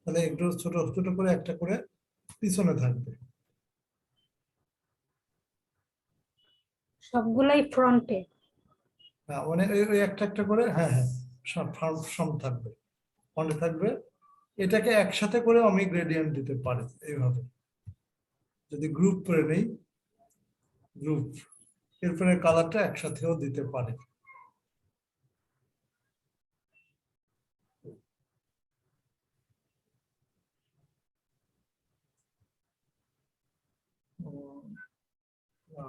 তাহলে একটু ছোট ছোট করে একটা করে পিছনে থাকবে। সবগুলাই ফ্রন্টে। হ্যাঁ, মানে ওই একটা একটা করে, হ্যাঁ হ্যাঁ, সব সব থাকবে, ফন্টে থাকবে। এটাকে একসাথে করে আমি গ্রেডিয়েন্ট দিতে পারি এইভাবে, যদি গ্রুপ করে নেই, গ্রুপ, এরপরে কালারটা একসাথেও দিতে পারে।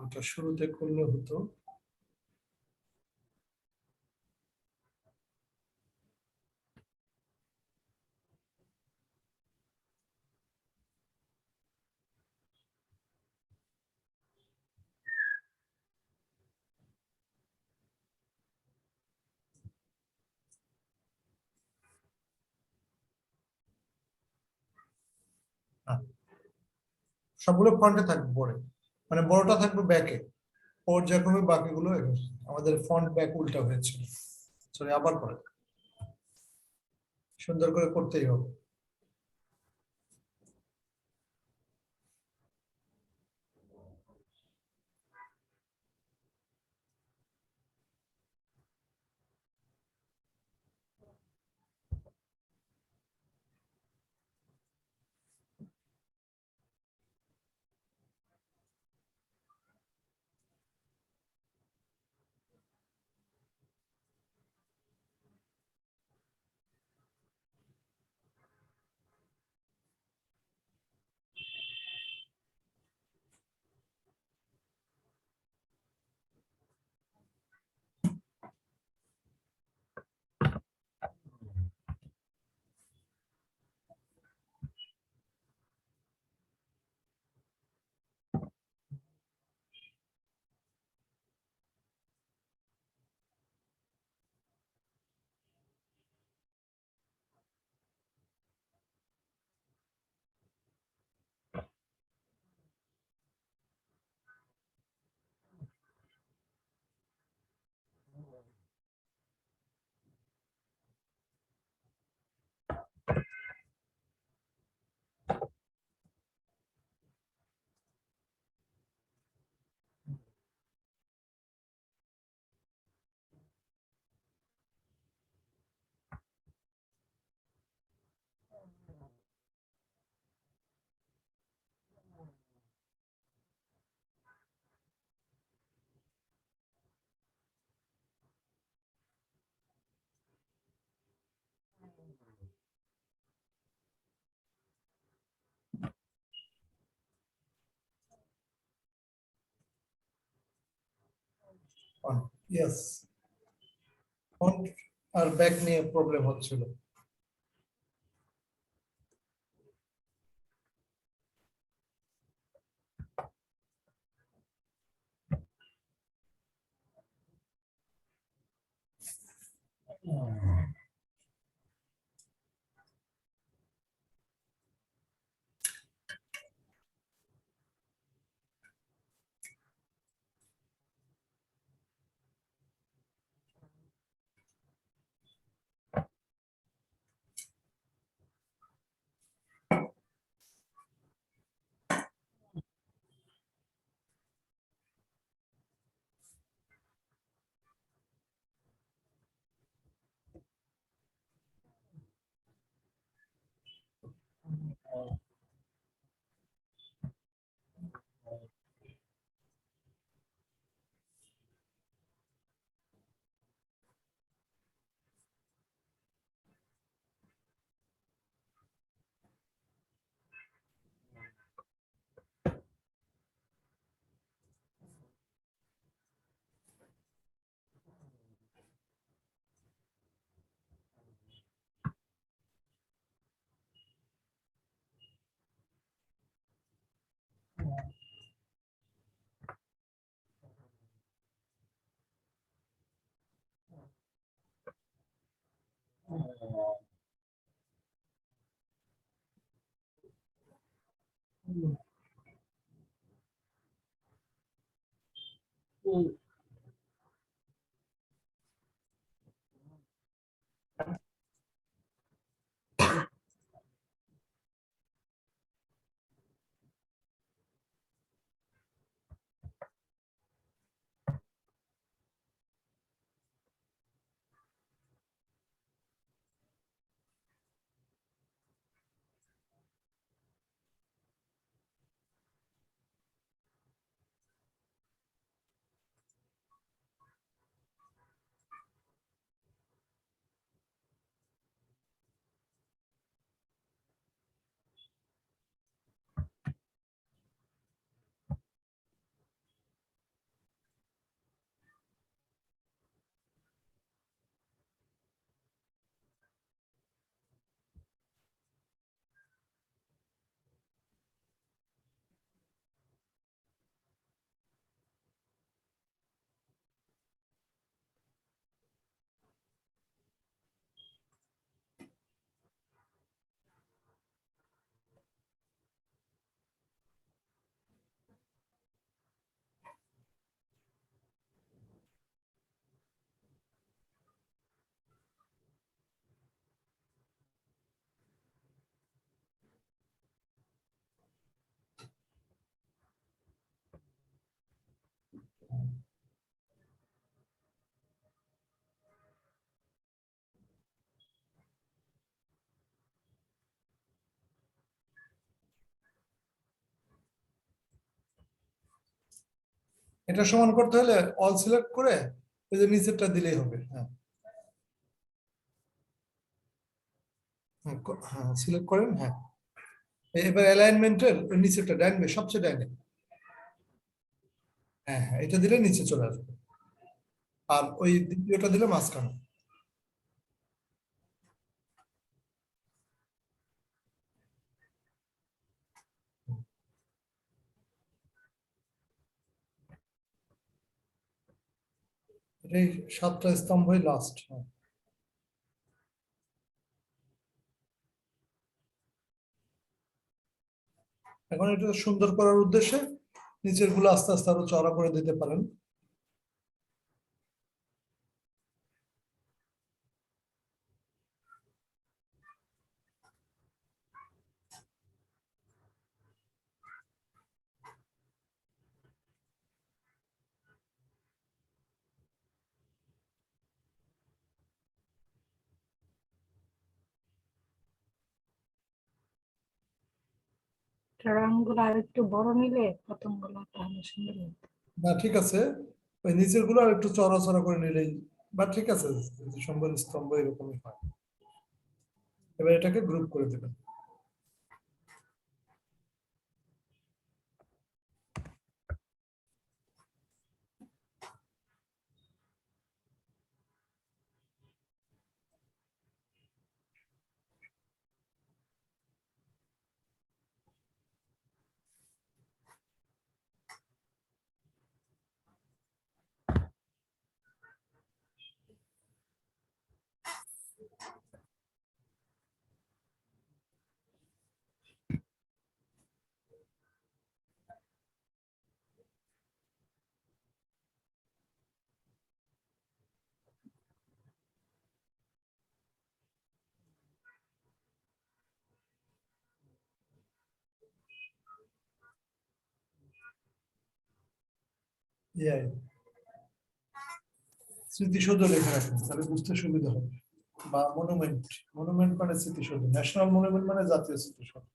ওটা শুরুতে করলে হতো। হ্যাঁ, সবগুলো ফন্টে থাকবে পরে, মানে বড়টা থাকবে ব্যাকে, পর্যায়ক্রমে বাকিগুলো আমাদের ফন্ট ব্যাক উল্টা হয়েছিল। সরি, আবার পরে সুন্দর করে করতেই হবে। ইয়েস, ফ্রন্ট আর ব্যাক নিয়ে প্রবলেম হচ্ছিল। এটা সমান করতে হলে অল সিলেক্ট করে ওই যে নিচেরটা দিলেই হবে। হ্যাঁ হ্যাঁ, সিলেক্ট করেন। হ্যাঁ, এবার অ্যালাইনমেন্টের ওই নিচেরটা ডাইনে, সবচেয়ে ডাইনে। হ্যাঁ হ্যাঁ, এটা দিলে নিচে চলে আসবে, আর ওই দ্বিতীয়টা দিলে মাঝখানে। এই 7টা স্তম্ভই লাস্ট। হ্যাঁ, এখন এটা সুন্দর করার উদ্দেশ্যে নিচের গুলো আস্তে আস্তে আরো চড়া করে দিতে পারেন। রংগুলো আর একটু বড় নিলে পতঙ্গগুলো তাহলে সুন্দর লাগবে। না ঠিক আছে, ওই নিচের গুলো আর একটু চড়া চড়া করে নিলেই, বা ঠিক আছে, সম্বল স্তম্ভ এরকমই হয়। এবার এটাকে গ্রুপ করে দেবেন। এআই স্মৃতিসৌধ লেখা রাখেন তাহলে বুঝতে সুবিধা হবে, বা মনুমেন্ট, মনুমেন্ট মানে স্মৃতিসৌধ, ন্যাশনাল মনুমেন্ট মানে জাতীয় স্মৃতিসৌধ।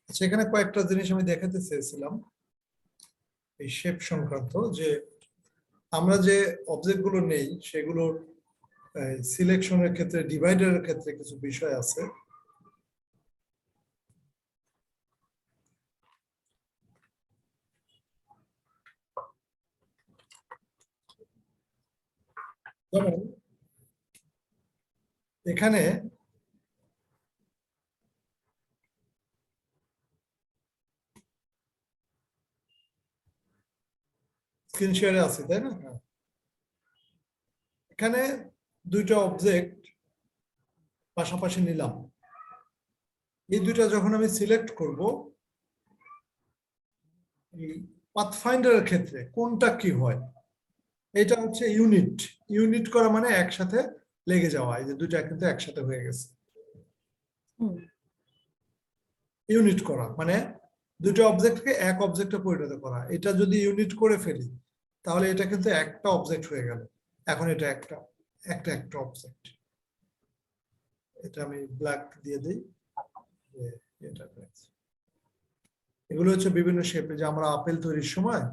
সেখানে কয়েকটা জিনিস আমি দেখাতে চেয়েছিলাম এই শেপ সংক্রান্ত, যে আমরা যে অবজেক্ট গুলো নেই সেগুলোর সিলেকশনের ক্ষেত্রে, ডিভাইডারের ক্ষেত্রে কিছু বিষয় আছে। যেমন এখানে স্ক্রিন শেয়ারে আছে তাই না? হ্যাঁ। এখানে দুইটা অবজেক্ট পাশাপাশি নিলাম, এই দুইটা যখন আমি সিলেক্ট করব, পাথফাইন্ডারের ক্ষেত্রে কোনটা কি হয়, এটা হচ্ছে ইউনিট। ইউনিট করা মানে একসাথে লেগে যাওয়া, এই যে দুইটা কিন্তু একসাথে হয়ে গেছে। ইউনিট করা মানে দুটো অবজেক্টকে এক অবজেক্টে পরিণত করা। এটা যদি ইউনিট করে ফেলি তাহলে এটা কিন্তু একটা অবজেক্ট হয়ে গেল। এখন এটা একটা একটা একটা অবজেক্ট। এটা আমি ব্ল্যাক দিয়ে দিই। এটা এগুলো হচ্ছে বিভিন্ন শেপে, যে আমরা আপেল তৈরির সময়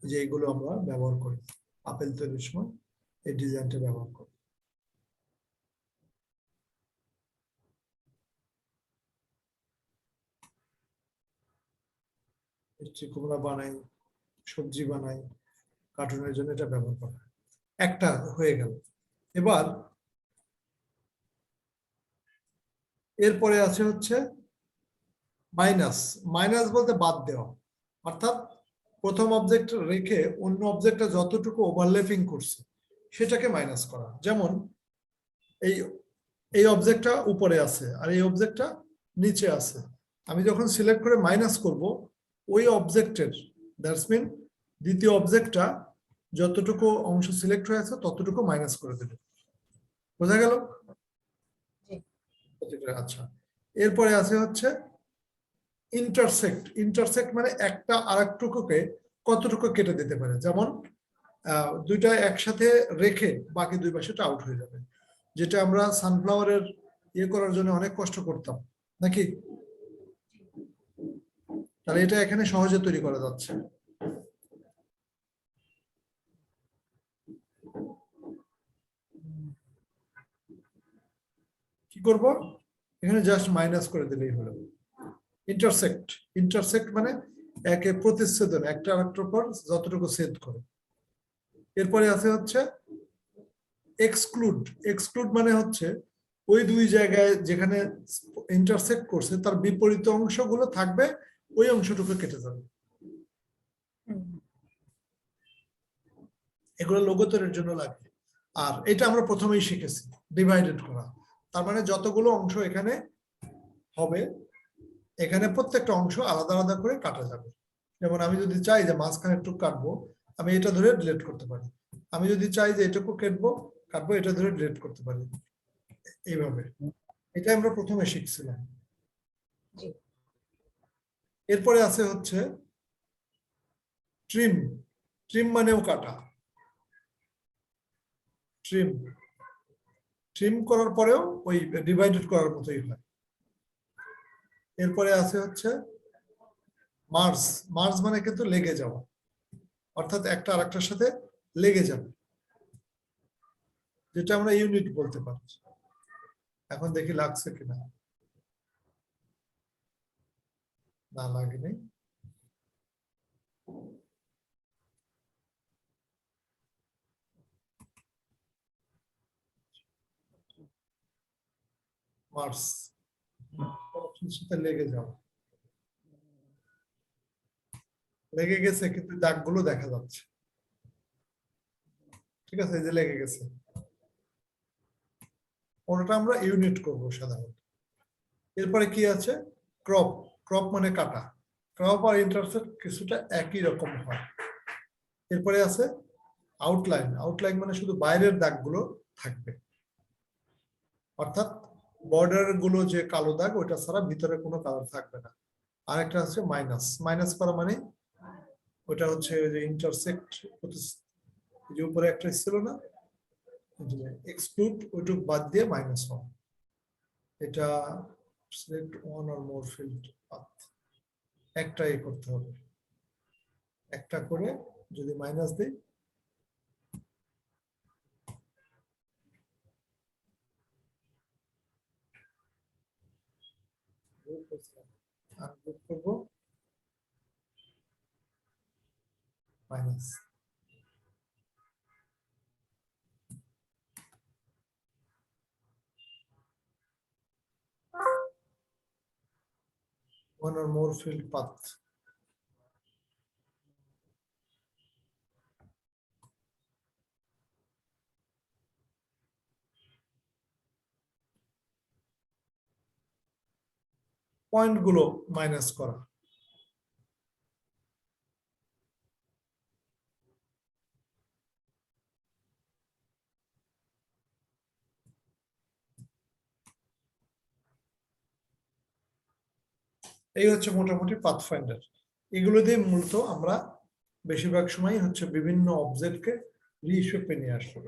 যে এগুলো আমরা ব্যবহার করি, আপেল তৈরির সময় এই ডিজাইনটা ব্যবহার করি। মিষ্টি কুমড়া বানাই, সবজি বানাই, কার্টুনের জন্য এটা ব্যবহার করা হয়। একটা হয়ে গেল। এবার এরপরে আছে হচ্ছে মাইনাস। মাইনাস বলতে বাদ দেওয়া, অর্থাৎ প্রথম অবজেক্ট রেখে অন্য অবজেক্টটা যতটুকু ওভারল্যাপিং করছে সেটাকে মাইনাস করা। যেমন এই এই অবজেক্টটা উপরে আছে আর এই অবজেক্টটা নিচে আছে, আমি যখন সিলেক্ট করে মাইনাস করব, ওই অবজেক্টের দ্যাটস মিন দ্বিতীয় অবজেক্টটা যতটুকু অংশ সিলেক্ট হয়ে আছে ততটুকু মাইনাস করে দেবে। বোঝা গেল? আচ্ছা, এরপরে আছে হচ্ছে ইন্টারসেক্ট। ইন্টারসেক্ট মানে একটা আরেকটুকুকে কতটুকু কেটে দিতে পারে। যেমন দুইটা একসাথে রেখে বাকি দুই পাশেটা আউট হয়ে যাবে, যেটা আমরা সানফ্লাওয়ারের ইয়ে করার জন্য অনেক কষ্ট করতাম নাকি? তাহলে এটা এখানে সহজে তৈরি করা যাচ্ছে। কি করব? এখানে জাস্ট মাইনাস করে দিলেই হলো। ইন্টারসেক্ট, ইন্টারসেক্ট মানে একে প্রতিচ্ছেদন, একটা আরেকটার পর যতটুকু ছেদ করে। এরপরে আছে হচ্ছে এক্সক্লুড। এক্সক্লুড মানে হচ্ছে ওই দুই জায়গায় যেখানে ইন্টারসেক্ট করছে তার বিপরীত অংশগুলো থাকবে, ওই অংশটুকু কেটে যাবে। এগুলো লোগো তৈরির জন্য লাগে। আর এটা আমরা প্রথমেই শিখেছি, ডিভাইডেড করা। তার মানে যতগুলো অংশ এখানে হবে, এখানে প্রত্যেকটা অংশ আলাদা আলাদা করে কাটা যাবে। যেমন আমি যদি চাই যে মাঝখানে একটু কাটবো, আমি এটা ধরে ডিলিট করতে পারি। আমি যদি চাই যে এটুকু কাটবো, এটা ধরে ডিলিট করতে পারি। এইভাবে এটা আমরা প্রথমে শিখছিলাম। এরপরে আছে হচ্ছে ট্রিম। ট্রিম মানেও কাটা। ট্রিম ট্রিম করার পরেও ওই ডিভাইডেড করার মতোই হয়। এরপরে আছে হচ্ছে মার্জ। মার্জ মানে কিন্তু লেগে যাওয়া, অর্থাৎ একটা আরেকটার সাথে লেগে যাবে, যেটা আমরা ইউনিট বলতে পারি। এখন দেখি লাগছে কিনা। না লাগেনি। পার্স সাথে লেগে যাও, লেগে গেছে কিন্তু দাগগুলো দেখা যাচ্ছে। ঠিক আছে, এই যে লেগে গেছে, ওটা আমরা ইউনিট করব সাধারণত। এরপরে কি আছে, ক্রপ। ক্রপ মানে কাটা। ক্রপ আর ইন্টারসেক্ট কিছুটা একই রকম হয়। এরপরে আছে আউটলাইন। আউটলাইন মানে শুধু বাইরের দাগগুলো থাকবে, অর্থাৎ বর্ডার গুলো যে কালো দাগ ওটা ছাড়া ভিতরে কোনো কালার থাকবে না। আরেকটা আছে মাইনাস। মাইনাস করা মানে ওটা হচ্ছে যে ইন্টারসেক্ট, যে উপরে একটা ছিল না এক্সক্লুড, ওইটুকু বাদ দিয়ে মাইনাস ওয়ান। এটা select one or more field path, একটাই করতে হবে। একটা করে যদি মাইনাস দিই, আর গ্রুপ করব minus. One or more field path. Point গুলো মাইনাস করা। এই হচ্ছে মোটামুটি পাথফাইন্ডার। এগুলো দিয়ে মূলত আমরা বেশিরভাগ সময় হচ্ছে বিভিন্ন অবজেক্টকে রিশেপে নিয়ে আসবো।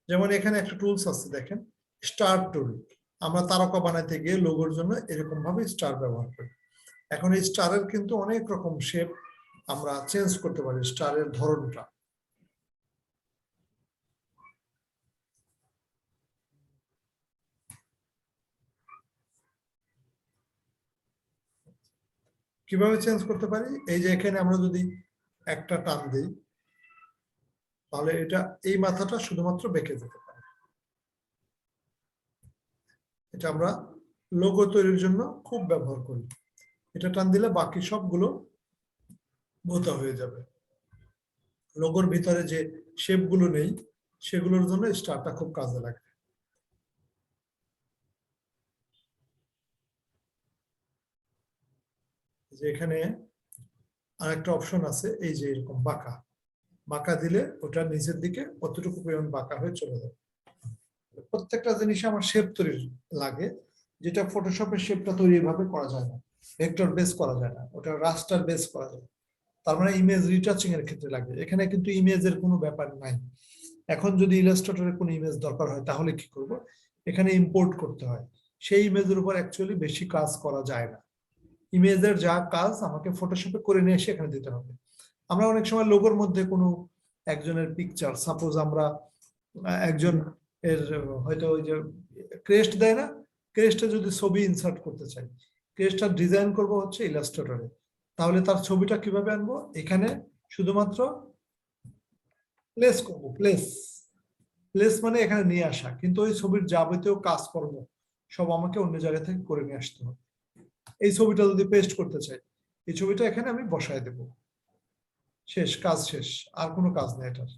যেমন এখানে একটা টুলস আছে দেখেন, স্টার টুল। আমরা তারকা বানাইতে গিয়ে লোগোর জন্য এরকম ভাবে স্টার ব্যবহার করি। এখন এই স্টারের কিন্তু অনেক রকম শেপ আমরা চেঞ্জ করতে পারি, স্টারের ধরনটা। কিভাবে চেঞ্জ করতে পারি, এই যে এখানে আমরা যদি একটা টান দিই তাহলে এটা এই মাথাটা শুধুমাত্র বেঁকে যেতে পারে। এটা আমরা লোগো তৈরির জন্য খুব ব্যবহার করি। এটা টান দিলে বাকি সবগুলো বোতা হয়ে যাবে। লোগোর ভিতরে যে শেপ গুলো নেই সেগুলোর জন্য স্টারটা খুব কাজে লাগে। যে এখানে আরেকটা অপশন আছে, এই যে এরকম বাঁকা। বাঁকা দিলে ওটা নিচের দিকে কতটুকু পরিমাণ বাঁকা হয়ে চলে যাবে। প্রত্যেকটা জিনিসে আমার শেপ তৈরি লাগে, যেটা ফটোশপের শেপটা তৈরি ভাবে করা যায় না, ভেক্টর বেস করা যায় না, ওটা রাস্টার বেস করা যায়। তার মানে ইমেজ রিটাচিং এর ক্ষেত্রে লাগে। এখানে কিন্তু ইমেজের কোনো ব্যাপার নাই। এখন যদি ইলাস্ট্রেটরে কোনো ইমেজ দরকার হয় তাহলে কি করব, এখানে ইম্পোর্ট করতে হয়। সেই ইমেজের উপর অ্যাকচুয়ালি বেশি কাজ করা যায় না। ইমেজের যা কাজ আমাকে ফটোশপে করে নিয়ে এসে এখানে দিতে হবে। আমরা অনেক সময় লোগোর মধ্যে কোনো একজনের পিকচার, সাপোজ আমরা একজন এর হয়তো ওই যে ক্রেস্ট দেয় না, ক্রেস্টে যদি ছবি ইনসার্ট করতে চাই, ক্রেস্টটা ডিজাইন করব হচ্ছে ইলাস্ট্রেটরে, তাহলে তার ছবিটা কিভাবে আনবো, এখানে শুধুমাত্র প্লেস করব। প্লেস, প্লেস মানে এখানে নিয়ে আসা, কিন্তু ওই ছবির যাবতীয় কাজকর্ম সব আমাকে অন্য জায়গা থেকে করে নিয়ে আসতে হবে। এই ছবিটা যদি পেস্ট করতে চাই, এই ছবিটা এখানে আমি বসায় দেব, শেষ, কাজ শেষ, আর কোনো কাজ নেই এটার।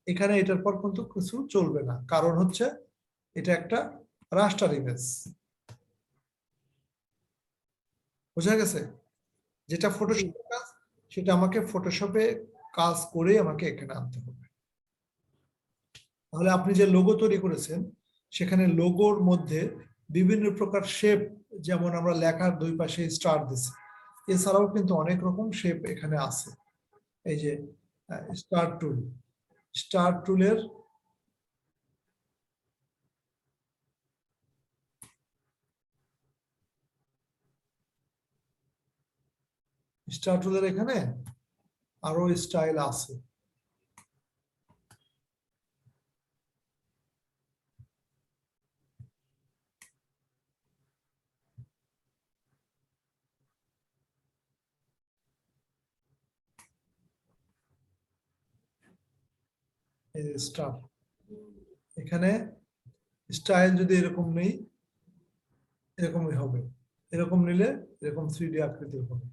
এখানে এটার পর কিন্তু কিছু চলবে না, কারণ হচ্ছে এটা একটা রাস্টার ইমেজ। বোঝা গেছে? যেটা ফটোশপের কাজ সেটা আমাকে ফটোশপে কাজ করে আমাকে এখানে আনতে হবে। তাহলে আপনি যে লোগো তৈরি করেছেন সেখানে লোগোর মধ্যে বিভিন্ন প্রকার শেপ, যেমন আমরা লেখার দুই পাশে স্টার দিচ্ছি, এছাড়াও কিন্তু অনেক রকম শেপ এখানে আছে। এই যে স্টার টুল, স্টার টুলের এখানে আরো স্টাইল আছে। স্টার, এখানে স্টাইল যদি এরকম নেই, এরকমই হবে। এরকম নিলে এরকম 3D আকৃতির হবে।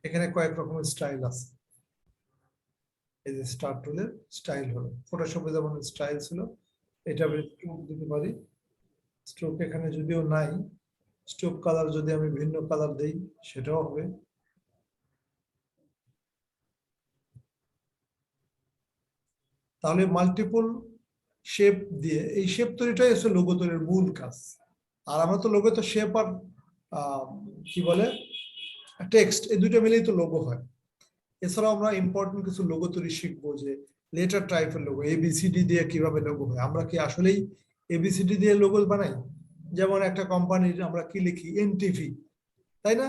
এখানে কয়েক রকমের স্টাইল আছে। এই যে স্টার টুলের স্টাইল হলো, ফটোশপে যেমন স্টাইল ছিল, এটা আমি স্ট্রোক দিতে পারি। স্ট্রোক এখানে যদিও নাই, স্ট্রোক কালার যদি আমি ভিন্ন কালার দেই সেটাও হবে। তাহলে মাল্টিপল শেপ দিয়ে এই শেপ তৈরিটাই হচ্ছে লোগো তৈরির মূল কাজ। আর আমরা তো লোগো তো শেপ আর কি বলে টেক্সট, এই দুটো মিলেই তো লোগো হয়। এছাড়াও আমরা ইম্পর্টেন্ট কিছু লোগো তৈরি শিখবো, যে লেটার টাইপের লোগো, এবিসিডি দিয়ে কিভাবে লোগো হয়। আমরা কি আসলেই এবিসিডি দিয়ে লোগো বানাই? যেমন একটা কোম্পানির আমরা কি লিখি, এনটিভি, তাই না?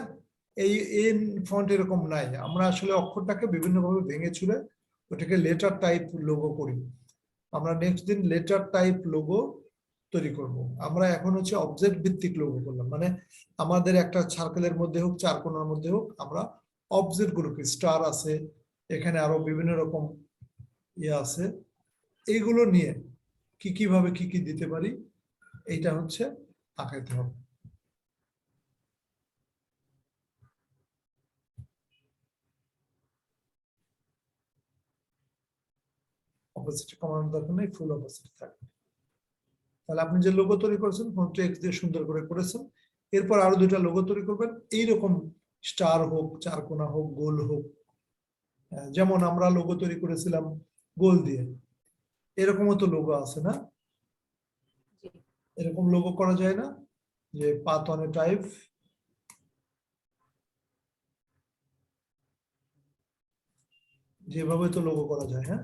এই এন ফন্ট এরকম নাই, আমরা আসলে অক্ষরটাকে বিভিন্নভাবে ভেঙে চুরে ওটাকে লেটার টাইপ লোগো করি। আমরা নেক্সট দিন লেটার টাইপ লোগো তৈরি করব। আমরা এখন হচ্ছে অবজেক্ট ভিত্তিক লোগো করলাম, মানে আমাদের একটা সার্কেলের মধ্যে হোক, চার কোণার মধ্যে হোক, আমরা অবজেক্ট গুলোকে, স্টার আছে, এখানে আরো বিভিন্ন রকম ইয়ে আছে, এইগুলো নিয়ে কিভাবে কি দিতে পারি, এইটা হচ্ছে আঁকাইতে হবে। অপোজিট কমানোর দরকার নেই, ফুল অপোজিট থাকবে। তাহলে আপনি যে লোগো তৈরি করেছেন টেক্সট দিয়ে সুন্দর করে করেছেন, এরপর আরো দুইটা লোগো তৈরি করবেন এইরকম, স্টার হোক, চারকোনা হোক, গোল হোক। যেমন আমরা লোগো তৈরি করেছিলাম গোল দিয়ে, এরকমও তো লোগো আছে না? এরকম লোগো করা যায় না, যে পাথনে টাইপ, যেভাবে তো লোগো করা যায়। হ্যাঁ,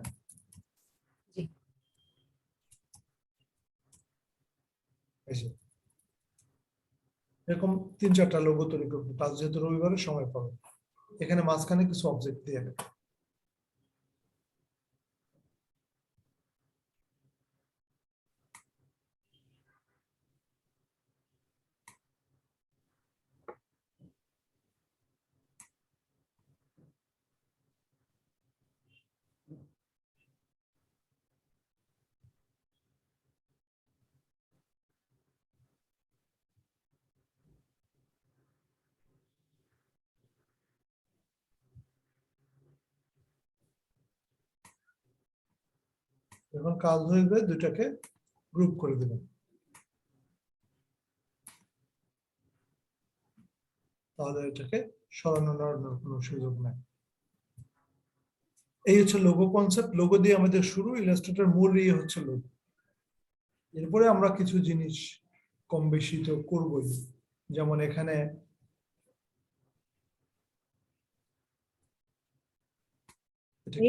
এরকম 3-4টা লোগো তৈরি করবো, তার যেহেতু রবিবারে সময় পাবো। এখানে মাঝখানে কিছু অবজেক্ট দিয়ে নেব। এখন কাজ হয়ে গেলে দুটাকে গ্রুপ করে দেবেন, তাহলে এটাকে সরানোর কোনো সুযোগ নাই। এই হচ্ছে লোগো কনসেপ্ট। লোগো দিয়ে আমাদের শুরু, ইলাস্ট্রেটর মূল ইয়ে হচ্ছে লোগো। এরপরে আমরা কিছু জিনিস কম বেশি তো করবোই, যেমন এখানে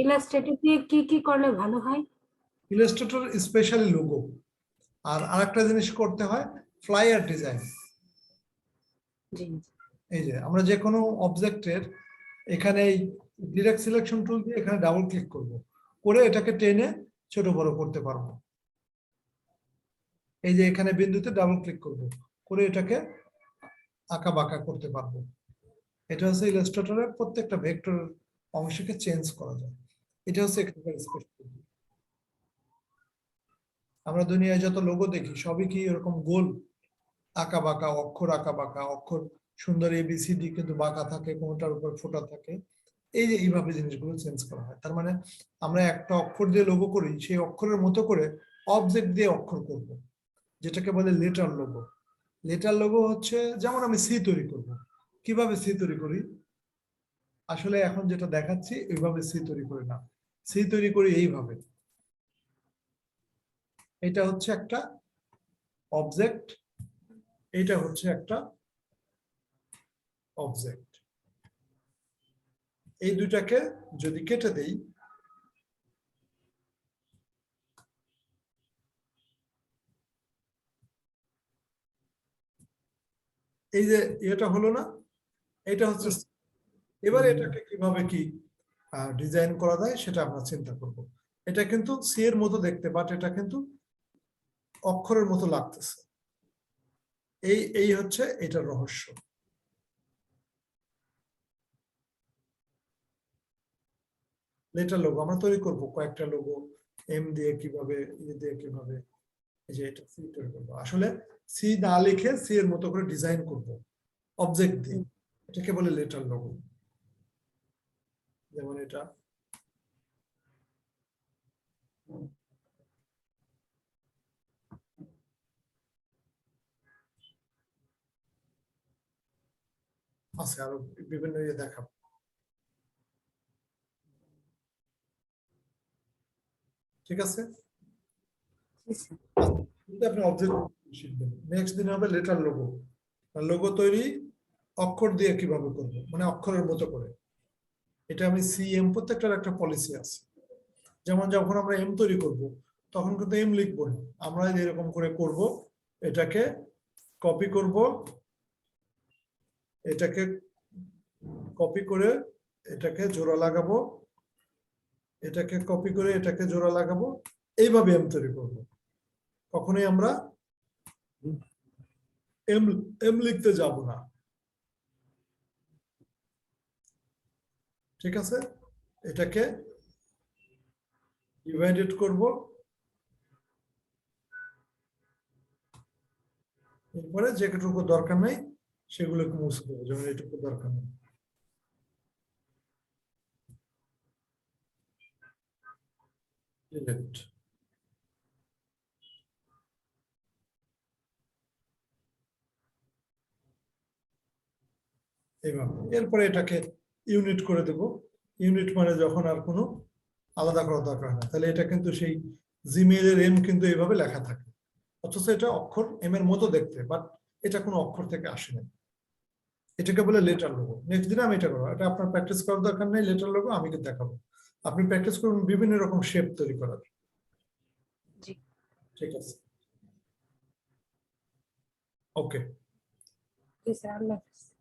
ইলাস্ট্রেটর দিয়ে কি করলে ভালো হয়? Illustrator specially logo. আর আরেকটা জিনিস করতে হয়, ফ্লায়ার ডিজাইন। জি এই যে আমরা যে কোনো অবজেক্টের এখানে এই ডিরেক্ট সিলেকশন টুল দিয়ে এখানে ডাবল ক্লিক করব, করে এটাকে টেনে ছোট বড় করতে পারবো। এই যে এখানে বিন্দুতে ডাবল ক্লিক করব, করে এটাকে আঁকা বাঁকা করতে পারবো। এটা হচ্ছে ইলাস্ট্রেটরের প্রত্যেকটা ভেক্টর অংশকে চেঞ্জ করা যায়। এটা হচ্ছে এখানকার স্পেশাল। আমরা দুনিয়ায় যত লোগো দেখি সবই কি এরকম গোল, আঁকা বাঁকা অক্ষর, আঁকা বাঁকা অক্ষর, সুন্দর এবিসিডি কিন্তু বাঁকা থাকে, কোনটার উপর ফোঁটা থাকে। এই যে এইভাবে জিনিসগুলো চেঞ্জ করা হয়। তার মানে আমরা একটা অক্ষর দিয়ে লোগো করি, সেই অক্ষরের মতো করে অবজেক্ট দিয়ে অক্ষর করব, যেটাকে বলে লেটার লোগো। লেটার লোগো হচ্ছে, যেমন আমি সি তৈরি করব, কিভাবে সি তৈরি করি, আসলে এখন যেটা দেখাচ্ছি এইভাবে সি তৈরি করি না, সি তৈরি করি এইভাবে। এটা হচ্ছে একটা অবজেক্ট, এটা হচ্ছে একটা অবজেক্ট। এই দুটাকে যদি কেটে দেই, এই যে এটা হলো না, এটা হচ্ছে। এবার এটাকে কিভাবে কি ডিজাইন করা যায় সেটা আমরা চিন্তা করব। এটা কিন্তু সি এর মতো দেখতে, বাট এটা কিন্তু অক্ষরের মতো লাগতেছে। এই হচ্ছে এটার রহস্য। লেটার লোগো আমরা তৈরি করব, কয়েকটা লোগো, এম দিয়ে কিভাবে, ইয়ে দিয়ে কিভাবে, এই যে এটা সি তৈরি করবো, আসলে সি না লিখে সি এর মতো করে ডিজাইন করব অবজেক্ট দিয়ে, এটাকে বলে লেটার লোগো। যেমন এটা আছে, আরো বিভিন্ন ইয়ে দেখাবো। ঠিক আছে, জি স্যার। কিন্তু আপনি অবজেক্ট শিখবেন। নেক্সট দিন হবে লেটার লোগো। লোগো তৈরি অক্ষর দিয়ে কিভাবে করব, মানে অক্ষরের মতো করে। এটা আমি সিএম, প্রত্যেকটার একটা পলিসি আছে। যেমন যখন আমরা এম তৈরি করব তখন কিন্তু এম লিখবো না, আমরা এরকম করে করব, এটাকে কপি করব, এটাকে কপি করে এটাকে জোড়া লাগাবো, এটাকে কপি করে এটাকে জোড়া লাগাবো, এইভাবে এম তৈরি করব। কখনোই আমরা এম এম লিখতে যাব না। ঠিক আছে, এটাকে ডিভাইডেড করব, এরপরে যেটুকু দরকার নেই সেগুলোকে মুছে দেবো, যেমন এটুকু দরকার নেই। Delete। এইভাবে এরপরে এটাকে ইউনিট করে দেব। ইউনিট মানে যখন আর কোনো আলাদা করার দরকার হয়, তাহলে এটা কিন্তু সেই জিমেইলের এম কিন্তু এইভাবে লেখা থাকে, অথচ এটা অক্ষর এম এর মতো দেখতে, বাট এটা কোনো অক্ষর থেকে আসে না। এটাকে বলে লেটার লোগো। নেক্সট দিন আমি এটা করবো, এটা আপনার প্র্যাকটিস করার দরকার নেই, লেটার লোগো আমি কিন্তু দেখাবো। আপনি প্র্যাকটিস করুন বিভিন্ন রকম শেপ তৈরি করার। জি। ঠিক আছে, ওকে। জি স্যার, আল্লাহ হাফেজ।